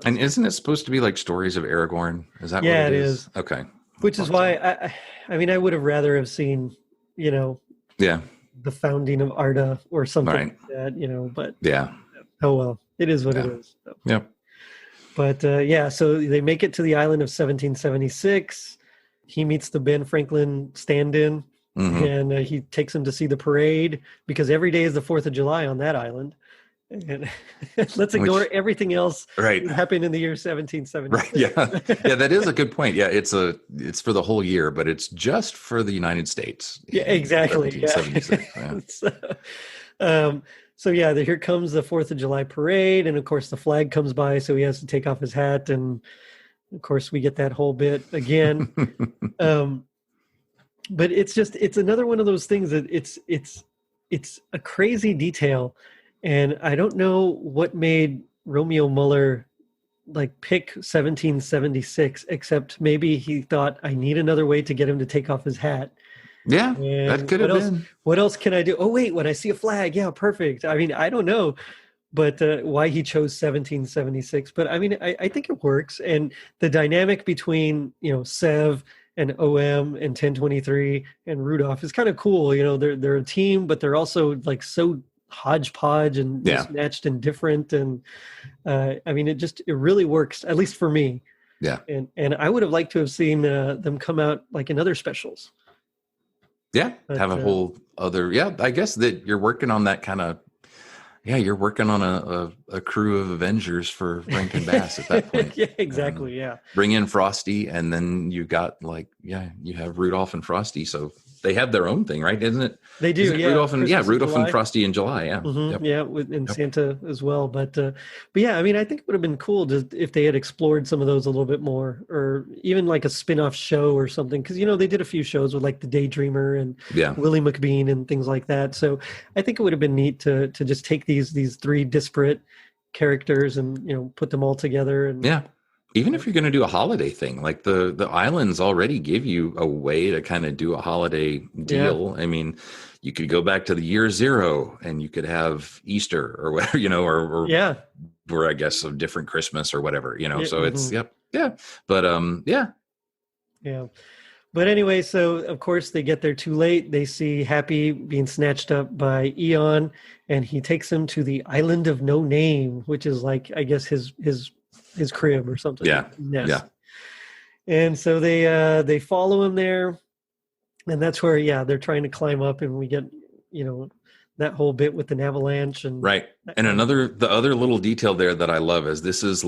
And isn't it supposed to be like stories of Aragorn? Is that what it is? Okay. Which is why I mean, I would have rather have seen, the founding of Arda or something like that, but oh well, it is what it is. So. But so they make it to the island of 1776. He meets the Ben Franklin stand-in, and he takes him to see the parade, because every day is the 4th of July on that island. And let's ignore everything else that happened in the year 1776. That is a good point. It's for the whole year, but it's just for the United States. Exactly. 1776. So here comes the 4th of July parade, and of course the flag comes by, so he has to take off his hat, and of course we get that whole bit again. But it's another one of those things that it's a crazy detail. And I don't know what made Romeo Muller like pick 1776, except maybe he thought, I need another way to get him to take off his hat. That could have been. What else can I do? Oh, wait, when I see a flag, perfect. I mean, I don't know, but why he chose 1776. But I mean, I think it works. And the dynamic between, Sev and OM and 1023 and Rudolph is kind of cool. They're a team, but they're also like so hodgepodge and mismatched and different, and I mean, it really works, at least for me. And I would have liked to have seen them come out like in other specials. Yeah, But have a whole other. Yeah, I guess that you're working on that kind of. Yeah, you're working on a crew of Avengers for Rankin Bass at that point. yeah, And exactly. Yeah. bring in Frosty, and then you got like, yeah, you have Rudolph and Frosty. So they have their own thing, right? Isn't it? They do, Isn't it yeah. Rudolph and Christmas in Rudolph and July. Frosty in July? Yeah, yep, Yeah, and yep. Santa as well. But yeah, I mean, I think it would have been cool if they had explored some of those a little bit more, or even like a spin-off show or something. Because they did a few shows with like the Daydreamer and Yeah. Willie McBean and things like that. So I think it would have been neat to just take these three disparate characters and put them all together. And Yeah. Even if you're going to do a holiday thing, like the islands already give you a way to kind of do a holiday deal. I mean, you could go back to the year zero and you could have Easter or whatever, or I guess a different Christmas or whatever, so it's, yeah. But, yeah. But anyway, so of course they get there too late. They see Happy being snatched up by Eon, and he takes him to the Island of No Name, which is like, I guess, his crib or something. Yeah. Nest. Yeah. And so they follow him there, and that's where they're trying to climb up, and we get that whole bit with an avalanche and right. And the other little detail there that I love is this is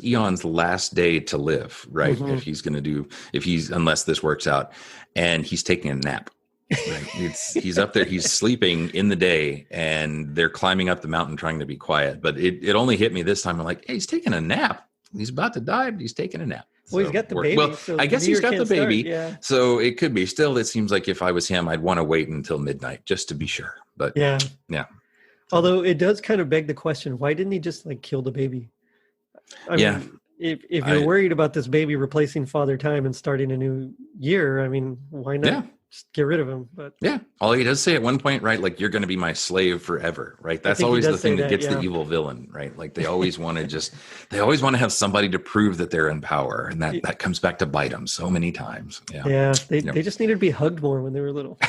Eon's last day to live, right? Mm-hmm. Unless this works out, and he's taking a nap. Right. He's up there, he's sleeping in the day, and they're climbing up the mountain trying to be quiet. But it only hit me this time. I'm like, hey, he's taking a nap. He's about to die, but he's taking a nap. Well, he's got the baby. Well, so I guess he's got the baby. Yeah. So it could be. Still, it seems like if I was him, I'd want to wait until midnight just to be sure. But yeah. Although it does kind of beg the question, why didn't he just like kill the baby? I mean, if you're worried about this baby replacing Father Time and starting a new year, I mean, why not just get rid of him? But all he does say at one point, right? Like, you're going to be my slave forever, right? That's always the thing that gets the evil villain, right? Like they always want to have somebody to prove that they're in power, and that comes back to bite them so many times. Yeah. They just needed to be hugged more when they were little.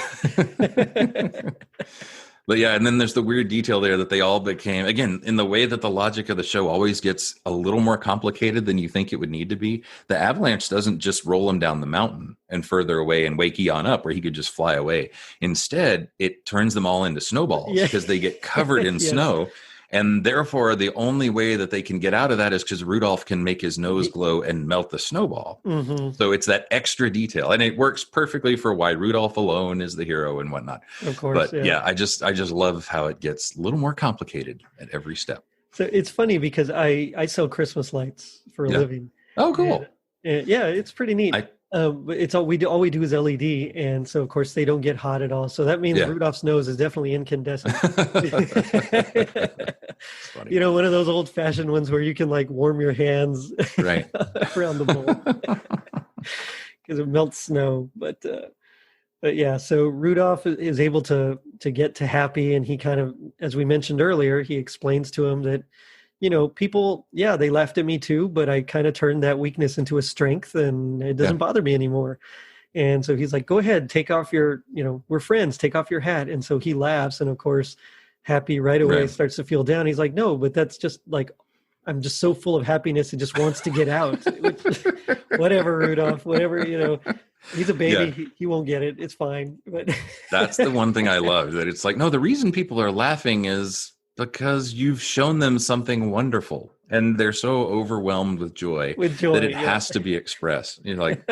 But and then there's the weird detail there that they all became, again, in the way that the logic of the show always gets a little more complicated than you think it would need to be. The avalanche doesn't just roll him down the mountain and further away and wake Eon up where he could just fly away. Instead, it turns them all into snowballs because they get covered in snow. And therefore, the only way that they can get out of that is because Rudolph can make his nose glow and melt the snowball. Mm-hmm. So it's that extra detail. And it works perfectly for why Rudolph alone is the hero and whatnot. Of course. But I just love how it gets a little more complicated at every step. So it's funny because I sell Christmas lights for a living. Oh, cool. And it's pretty neat. It's all we do is LED, and so of course they don't get hot at all. So that means Rudolph's nose is definitely incandescent. One of those old-fashioned ones where you can like warm your hands around the bowl because it melts snow. But yeah, so Rudolph is able to get to Happy, and he kind of, as we mentioned earlier, he explains to him that, people, they laughed at me too, but I kind of turned that weakness into a strength, and it doesn't bother me anymore. And so he's like, go ahead, take off your, we're friends, take off your hat. And so he laughs. And of course, Happy right away starts to feel down. He's like, no, but that's just like, I'm just so full of happiness. It just wants to get out. Whatever, Rudolph, whatever, he's a baby. Yeah. He won't get it. It's fine. But that's the one thing I love, that it's like, no, the reason people are laughing is because you've shown them something wonderful, and they're so overwhelmed with joy that it has to be expressed. Like,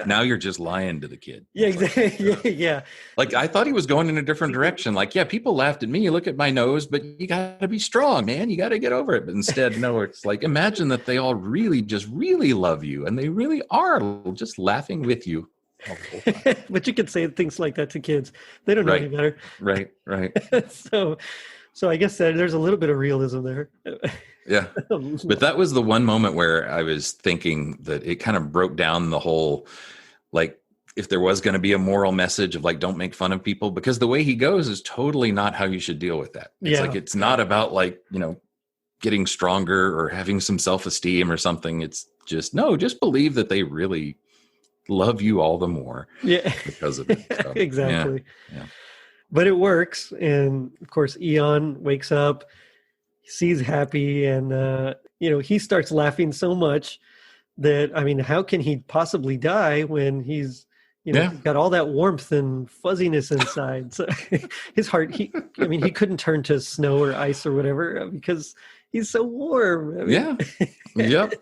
now you're just lying to the kid. Yeah, exactly. Yeah. Like, I thought he was going in a different direction. Like, people laughed at me. Look at my nose, but you got to be strong, man. You got to get over it. But instead, no, it's like, imagine that they all really love you, and they really are just laughing with you. But you could say things like that to kids. They don't know any better. Right. So I guess that there's a little bit of realism there. Yeah. But that was the one moment where I was thinking that it kind of broke down the whole, like, if there was going to be a moral message of like, don't make fun of people, because the way he goes is totally not how you should deal with that. It's like, it's not about like, getting stronger or having some self-esteem or something. It's just, just believe that they really love you all the more because of it. So, exactly. Yeah. But it works. And of course, Eon wakes up, sees Happy, and, he starts laughing so much that, I mean, how can he possibly die when he's, You know, he's got all that warmth and fuzziness inside. So his heart, he couldn't turn to snow or ice or whatever because he's so warm. I mean, Yep.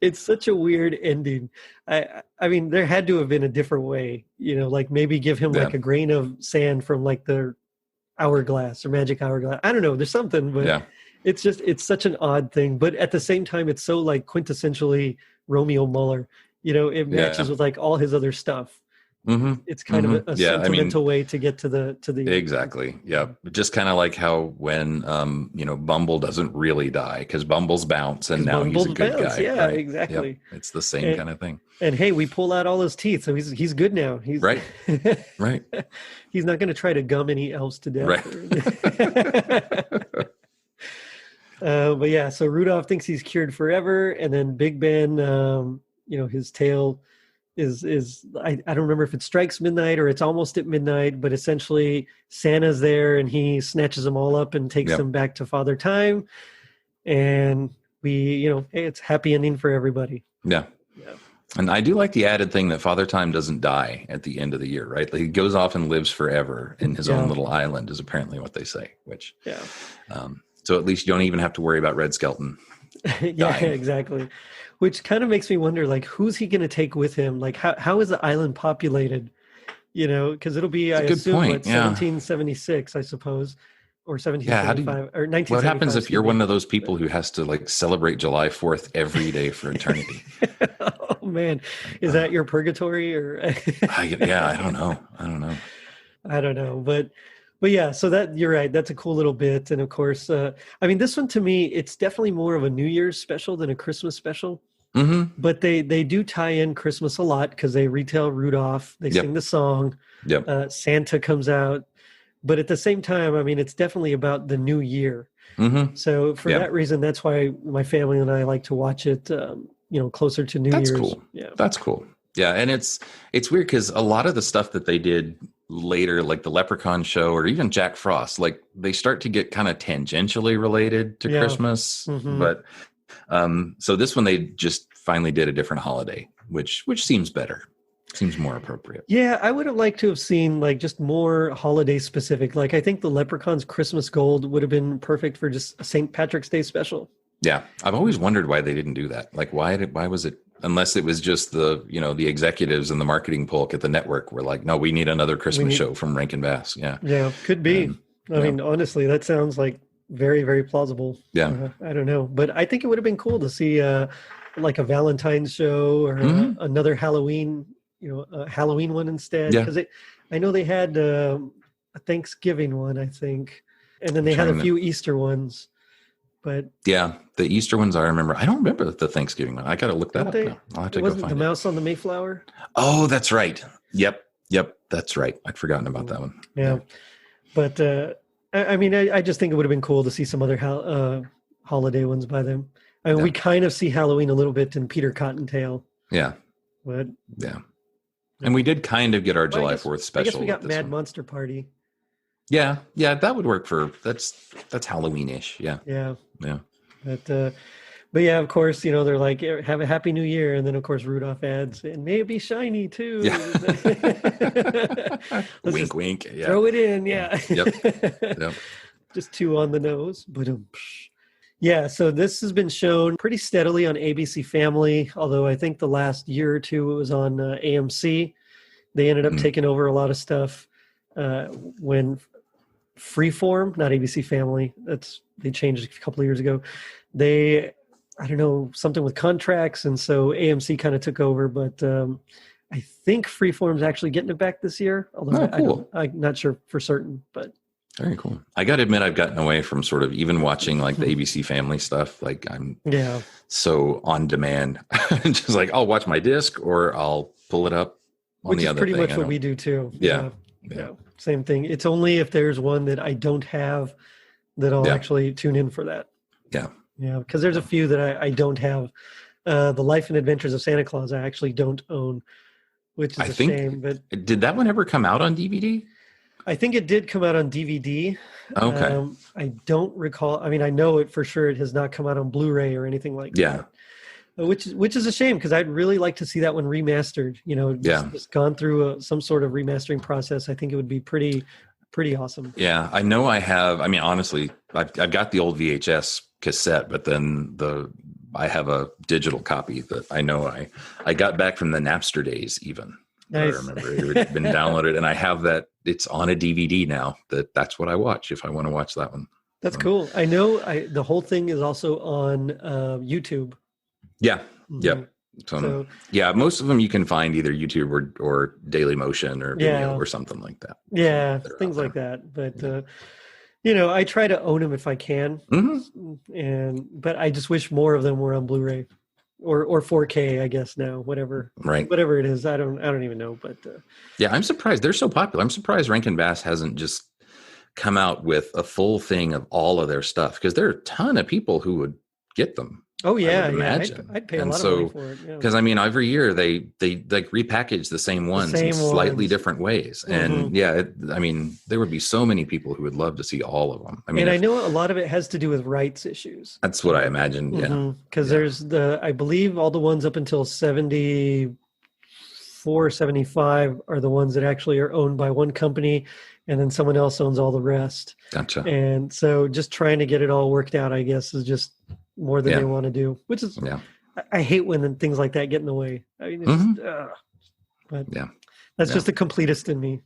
It's such a weird ending. I mean, there had to have been a different way, you know, like maybe give him like a grain of sand from like the hourglass or magic hourglass. I don't know. There's something, but it's such an odd thing. But at the same time, it's so like quintessentially Romeo Muller. You know, it matches with like all his other stuff. Mm-hmm. It's kind of a sentimental way to get to the exactly. Yeah, just kind of like how when Bumble doesn't really die because Bumbles bounce and now he's a good guy. Yeah, right? Exactly. Yep. It's the same kind of thing. And hey, we pull out all his teeth, so he's good now. He's right. He's not going to try to gum any elves to death. Right. But yeah, so Rudolph thinks he's cured forever, and then Big Ben. His tail is I don't remember if it strikes midnight or it's almost at midnight, but essentially Santa's there and he snatches them all up and takes them back to Father Time. And hey, it's happy ending for everybody. Yeah. And I do like the added thing that Father Time doesn't die at the end of the year, right? Like he goes off and lives forever in his own little island is apparently what they say, which, so at least you don't even have to worry about Red Skelton. Yeah, exactly. Which kind of makes me wonder, like, who's he going to take with him? Like, how is the island populated? You know, because it'll be, I assume, 1776, I suppose, or 1775, or 1975. What happens if you're one of those people who has to, like, celebrate July 4th every day for eternity? Oh, man. Is that your purgatory? Or I don't know. I don't know. But yeah, so that you're right. That's a cool little bit. And of course, this one to me, it's definitely more of a New Year's special than a Christmas special. Mm-hmm. But they do tie in Christmas a lot because they retell Rudolph. They sing the song. Yep. Santa comes out. But at the same time, it's definitely about the new year. Mm-hmm. So for that reason, that's why my family and I like to watch it, closer to New Year's. That's cool. Yeah. That's cool. Yeah, and it's weird because a lot of the stuff that they did later, like the Leprechaun show or even Jack Frost, like they start to get kind of tangentially related to Christmas. Mm-hmm. But so this one they just finally did a different holiday, which seems better, seems more appropriate. Yeah, I would have liked to have seen like just more holiday specific. Like I think the Leprechaun's Christmas Gold would have been perfect for just a St. Patrick's Day special. Yeah, I've always wondered why they didn't do that. Like why was it? Unless it was just the executives and the marketing polk at the network were like, no, we need another Christmas show from Rankin Bass. Yeah. Yeah, could be. I mean, honestly, that sounds like very, very plausible. Yeah. I don't know. But I think it would have been cool to see like a Valentine's show or another Halloween, a Halloween one instead. Because I know they had a Thanksgiving one, I think. And then they had a few Easter ones. But yeah, the Easter ones I remember. I don't remember the Thanksgiving one. I got to look that up now. I'll have to go find it. Wasn't the mouse on the Mayflower? Oh, that's right. Yep, that's right. I'd forgotten about that one. Yeah. But I just think it would have been cool to see some other holiday ones by them. We kind of see Halloween a little bit in Peter Cottontail. Yeah. But and we did kind of get our July 4th special. I guess we got Mad Monster Party. Yeah, that would work for that's Halloween-ish. Yeah. But yeah, of course, they're like, have a happy new year, and then of course Rudolph adds, and may it be shiny too. Yeah. Wink, wink. Yeah. Throw it in. Yeah. Yep. Just two on the nose. But yeah, so this has been shown pretty steadily on ABC Family, although I think the last year or two it was on AMC. They ended up taking over a lot of stuff when Freeform, not ABC Family, they changed a couple of years ago. I don't know, something with contracts, and so AMC kind of took over, but I think Freeform's actually getting it back this year, although cool. I'm not sure for certain, but very cool. I got to admit, I've gotten away from sort of even watching like the ABC Family stuff. Like I'm so on demand, just like I'll watch my disc or I'll pull it up on which the is other pretty thing. much what we do too. Yeah. Same thing. It's only if there's one that I don't have that I'll actually tune in for that. Yeah. Yeah, because there's a few that I don't have. The Life and Adventures of Santa Claus I actually don't own, which is a shame. But did that one ever come out on DVD? I think it did come out on DVD. Okay. I don't recall. I mean, I know it for sure. It has not come out on Blu-ray or anything like that. which is a shame because I'd really like to see that one remastered. Just gone through some sort of remastering process. I think it would be pretty awesome. Yeah, I know I have. I mean, honestly, I've got the old VHS cassette, but then I have a digital copy that I know I got back from the Napster days even. Nice. I remember it had been downloaded, and I have that. It's on a DVD now. That's what I watch if I want to watch that one. That's cool. I know the whole thing is also on YouTube. Yeah. Mm-hmm. Yep. So, yeah, most of them you can find either YouTube or Daily Motion or Vimeo or something like that. Yeah, things like that. But I try to own them if I can, but I just wish more of them were on Blu-ray or 4K. I guess now, whatever it is. I don't even know. But yeah, I'm surprised they're so popular. I'm surprised Rankin Bass hasn't just come out with a full thing of all of their stuff because there are a ton of people who would get them. Oh yeah, imagine. I'd pay a lot of money for it. Because I mean, every year they like repackage the same ones in slightly different ways, and I mean, there would be so many people who would love to see all of them. I mean, and I know a lot of it has to do with rights issues. That's what I imagine. Yeah, because there's I believe all the ones up until 74, 75 are the ones that actually are owned by one company, and then someone else owns all the rest. Gotcha. And so just trying to get it all worked out, I guess, is just more than they want to do, which is, I hate when things like that get in the way. I mean, that's just the completist in me.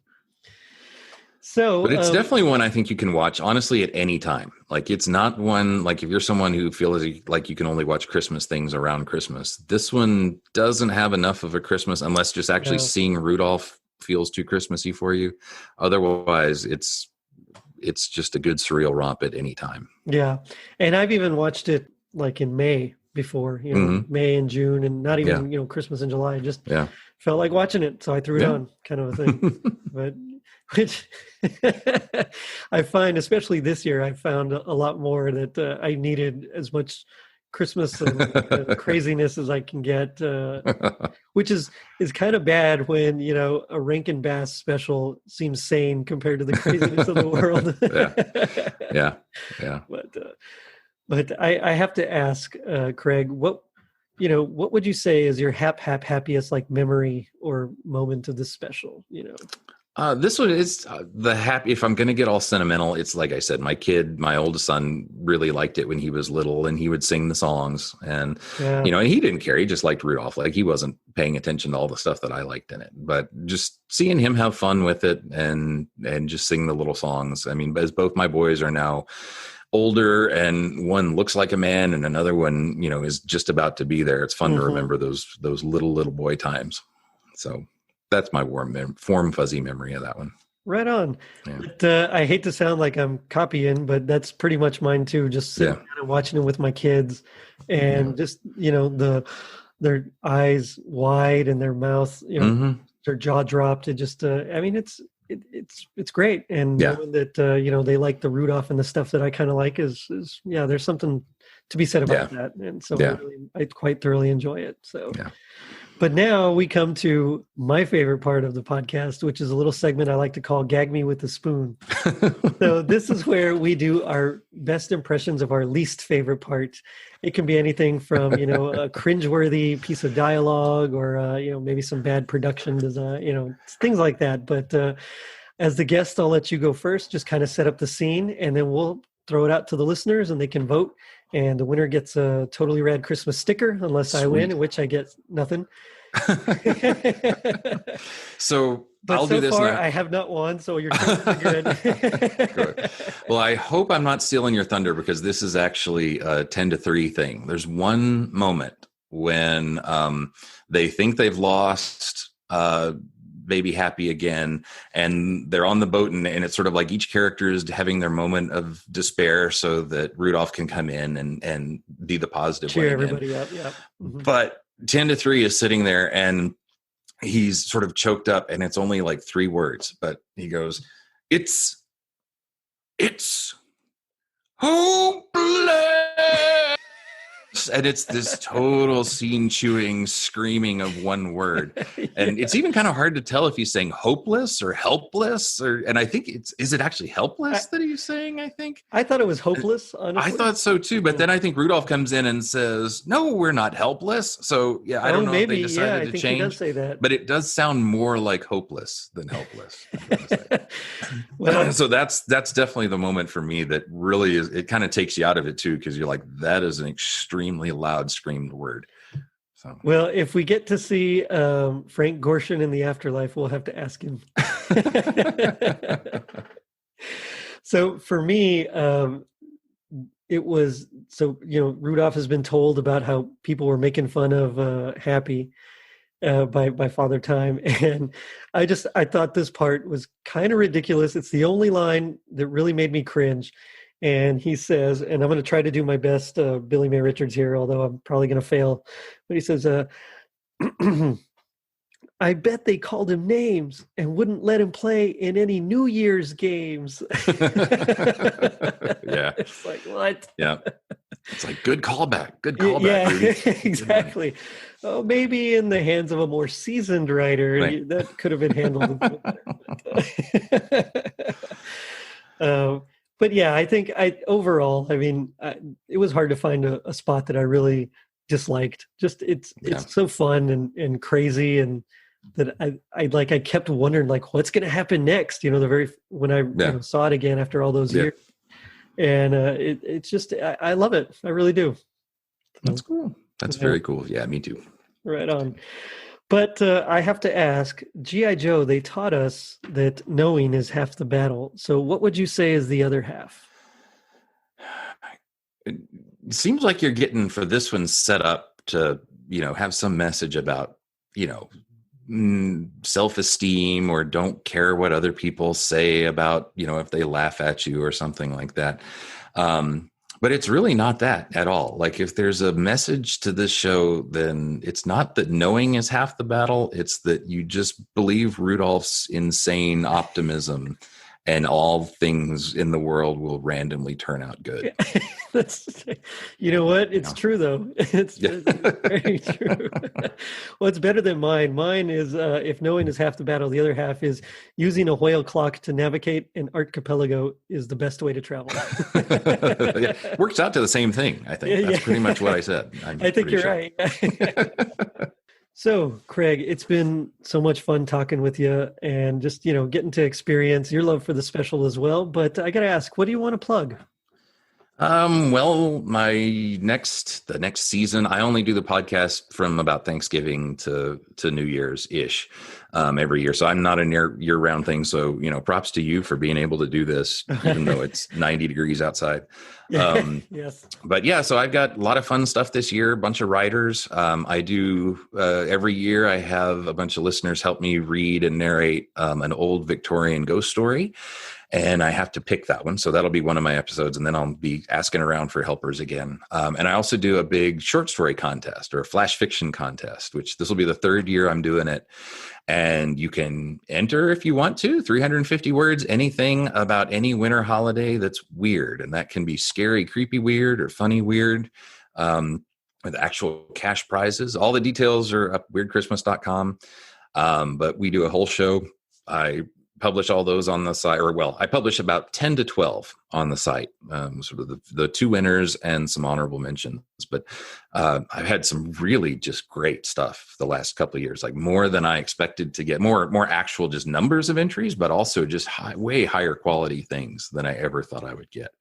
So, but it's definitely one I think you can watch honestly at any time. Like it's not one, like if you're someone who feels like you can only watch Christmas things around Christmas, this one doesn't have enough of a Christmas unless just actually seeing Rudolph feels too Christmassy for you. Otherwise it's just a good surreal romp at any time. Yeah. And I've even watched it like in May before, May and June, and not even, Christmas and July. I just felt like watching it. So I threw it on, kind of a thing. But which I find, especially this year, I found a lot more that I needed as much Christmas and craziness as I can get, which is kind of bad when, a Rankin Bass special seems sane compared to the craziness of the world. Yeah. But I have to ask, Craig, what would you say is your happiest like memory or moment of this special? This one is the happy. If I'm going to get all sentimental, it's like I said, my oldest son really liked it when he was little, and he would sing the songs, and and he didn't care. He just liked Rudolph. Like he wasn't paying attention to all the stuff that I liked in it, but just seeing him have fun with it and just sing the little songs. I mean, as both my boys are now older, and one looks like a man, and another one, is just about to be there. It's fun to remember those little boy times. So. That's my warm, fuzzy memory of that one. Right on. Yeah. I hate to sound like I'm copying, but that's pretty much mine too. Just sitting down and watching it with my kids, and just their eyes wide and their mouth, their jaw dropped. It just, I mean, it's great. And knowing that they like the Rudolph and the stuff that I kind of like is there's something to be said about that. And so I quite thoroughly enjoy it. So. Yeah. But now we come to my favorite part of the podcast, which is a little segment I like to call Gag Me with the Spoon. So this is where we do our best impressions of our least favorite part. It can be anything from, a cringeworthy piece of dialogue or, maybe some bad production design, things like that. But as the guest, I'll let you go first, just kind of set up the scene, and then we'll throw it out to the listeners and they can vote. And the winner gets a totally rad Christmas sticker, unless I win, in which I get nothing. So but I'll do this. Far, I have not won, so your chances are good. Good. Well, I hope I'm not stealing your thunder because this is actually a 10-3 thing. There's one moment when they think they've lost Baby Happy again, and they're on the boat, and it's sort of like each character is having their moment of despair so that Rudolph can come in and be the positive cheer one everybody up. Yeah. But 10-3 is sitting there, and he's sort of choked up, and it's only like 3 words, but he goes, it's hopeless. And it's this total scene chewing screaming of one word. And it's even kind of hard to tell if he's saying hopeless or helpless, and I think is it actually helpless that he's saying, I think? I thought it was hopeless, honestly. I thought so too, but then I think Rudolph comes in and says, no, we're not helpless. So yeah, I don't know if they decided to change. He does say that. But it does sound more like hopeless than helpless. Well, so that's definitely the moment for me that really is, it kind of takes you out of it too, because you're like, that is an extremely loud screamed word. So. Well, if we get to see Frank Gorshin in the afterlife, we'll have to ask him. So for me, it was, Rudolph has been told about how people were making fun of Happy by Father Time. And I thought this part was kind of ridiculous. It's the only line that really made me cringe. And he says, and I'm going to try to do my best Billy May Richards here, although I'm probably going to fail. But he says, I bet they called him names and wouldn't let him play in any New Year's games. Yeah. It's like, what? Yeah. It's like, good callback. Good callback. Yeah, Rudy. exactly. Oh, maybe in the hands of a more seasoned writer, right. That could have been handled a bit better. But yeah, I think overall, it was hard to find a spot that I really disliked. Just it's so fun and crazy, and that I kept wondering what's going to happen next. When I saw it again after all those years, and it's just I love it. I really do. That's cool. That's very cool. Yeah, me too. Right on. But I have to ask, G.I. Joe, they taught us that knowing is half the battle. So what would you say is the other half? It seems like you're getting for this one set up to, have some message about, self-esteem, or don't care what other people say about, if they laugh at you or something like that. But it's really not that at all. Like, if there's a message to this show, then it's not that knowing is half the battle. It's that you just believe Rudolph's insane optimism, and all things in the world will randomly turn out good. You know what? It's true, though. It's very true. Well, it's better than mine. Mine is, if knowing is half the battle, the other half is using a whale clock to navigate an archipelago is the best way to travel. Yeah. Works out to the same thing, I think. That's pretty much what I said. I think you're right. So, Craig, it's been so much fun talking with you and just, getting to experience your love for the special as well. But I got to ask, what do you want to plug? Well, the next season, I only do the podcast from about Thanksgiving to New Year's ish, every year. So I'm not a year round thing. So, props to you for being able to do this, even though it's 90 degrees outside. Yes. But yeah, so I've got a lot of fun stuff this year, a bunch of writers. I do, every year I have a bunch of listeners help me read and narrate, an old Victorian ghost story. And I have to pick that one. So that'll be one of my episodes. And then I'll be asking around for helpers again. And I also do a big short story contest, or a flash fiction contest, which this will be the third year I'm doing it. And you can enter if you want to, 350 words, anything about any winter holiday that's weird. And that can be scary, creepy weird, or funny weird, with actual cash prizes. All the details are up weirdchristmas.com. But we do a whole show. I publish all those on the site, I publish about 10 to 12 on the site, sort of the two winners and some honorable mentions. But I've had some really just great stuff the last couple of years, like more than I expected to get, more actual just numbers of entries, but also just way higher quality things than I ever thought I would get.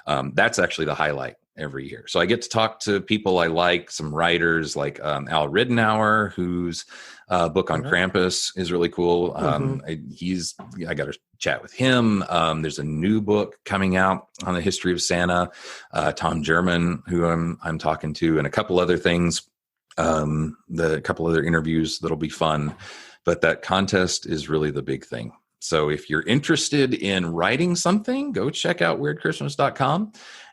That's actually the highlight every year. So I get to talk to people I like, some writers like Al Ridenour, whose book on Krampus is really cool. I got to chat with him. There's a new book coming out on the history of Santa. Tom German, who I'm talking to, and a couple other things. The couple other interviews that'll be fun. But that contest is really the big thing. So if you're interested in writing something, go check out weirdchristmas.com.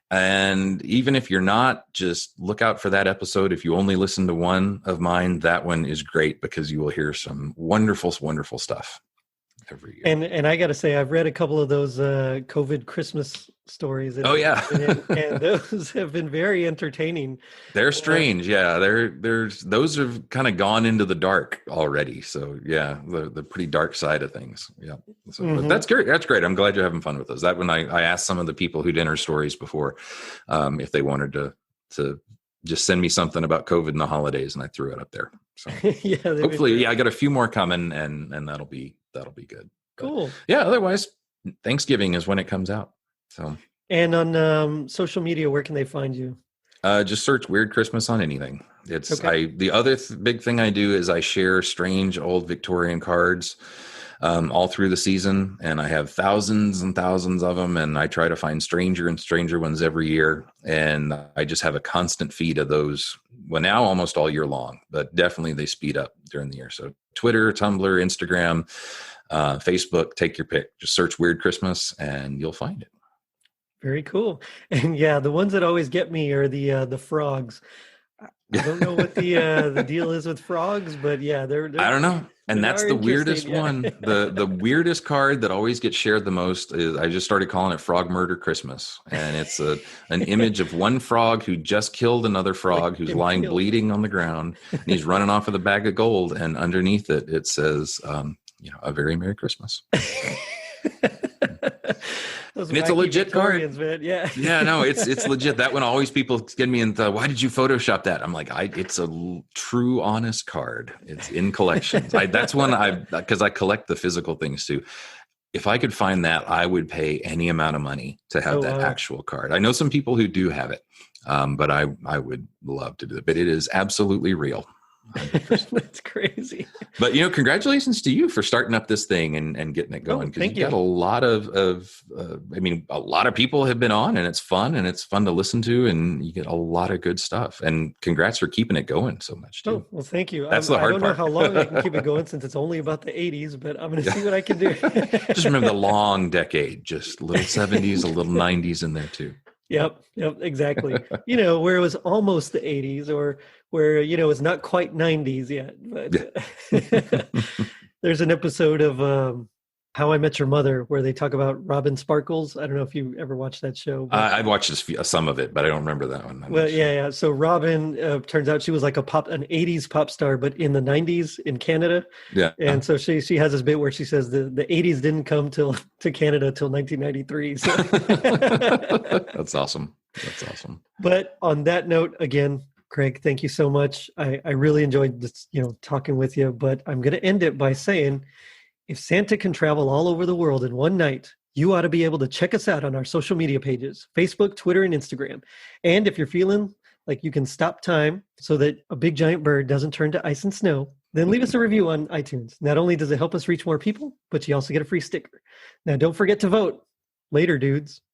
And even if you're not, just look out for that episode. If you only listen to one of mine, that one is great because you will hear some wonderful, wonderful stuff. every year. And I got to say, I've read a couple of those COVID Christmas stories. Oh yeah, and those have been very entertaining. they're strange. Yeah, there's those have kind of gone into the dark already. So yeah, the pretty dark side of things. Yeah, so, but that's great. That's great. I'm glad you're having fun with those. That when I asked some of the people who did our stories before, if they wanted to just send me something about COVID and the holidays, and I threw it up there. So yeah, hopefully, I got a few more coming, and that'll be good. Cool. But, yeah. Otherwise, Thanksgiving is when it comes out. So. And on social media, where can they find you? Just search Weird Christmas on anything. It's okay. The other big thing I do is I share strange old Victorian cards all through the season, and I have thousands and thousands of them, and I try to find stranger and stranger ones every year, and I just have a constant feed of those. Well, now almost all year long, but definitely they speed up during the year. So Twitter, Tumblr, Instagram, Facebook, take your pick. Just search Weird Christmas and you'll find it. Very cool. And yeah, the ones that always get me are the frogs. I don't know what the deal is with frogs, but yeah, they're I don't know. And that's the weirdest one. The weirdest card that always gets shared the most is I just started calling it Frog Murder Christmas. And it's an image of one frog who just killed another frog who's lying bleeding on the ground, and he's running off with a bag of gold. And underneath it, it says, a very Merry Christmas. Those and it's a legit card, man. Yeah. Yeah, no, it's legit. That one always people get me and why did you Photoshop that? I'm like, it's a true, honest card. It's in collections. That's one because I collect the physical things too. If I could find that, I would pay any amount of money to have that actual card. I know some people who do have it, but I would love to do it. But it is absolutely real. That's crazy. But congratulations to you for starting up this thing and getting it going, because you got a lot of a lot of people have been on, and it's fun to listen to, and you get a lot of good stuff. And congrats for keeping it going so much too. Oh, well, thank you. That's the hard part. I don't know how long I can keep it going since it's only about the 80s, but I'm going to see what I can do. Just remember the long decade, just little 70s, a little 90s in there too. Yep, exactly. Where it was almost the 80s, or where, it's not quite 90s yet. But there's an episode of How I Met Your Mother where they talk about Robin Sparkles. I don't know if you ever watched that show. I've watched some of it, but I don't remember that one. Well, yeah. So Robin, turns out she was like an 80s pop star, but in the 90s in Canada. Yeah. And so she has this bit where she says the 80s didn't come to Canada till 1993. So. That's awesome. But on that note, again, Craig, thank you so much. I really enjoyed this, talking with you, but I'm going to end it by saying, if Santa can travel all over the world in one night, you ought to be able to check us out on our social media pages, Facebook, Twitter, and Instagram. And if you're feeling like you can stop time so that a big giant bird doesn't turn to ice and snow, then leave us a review on iTunes. Not only does it help us reach more people, but you also get a free sticker. Now, don't forget to vote. Later, dudes.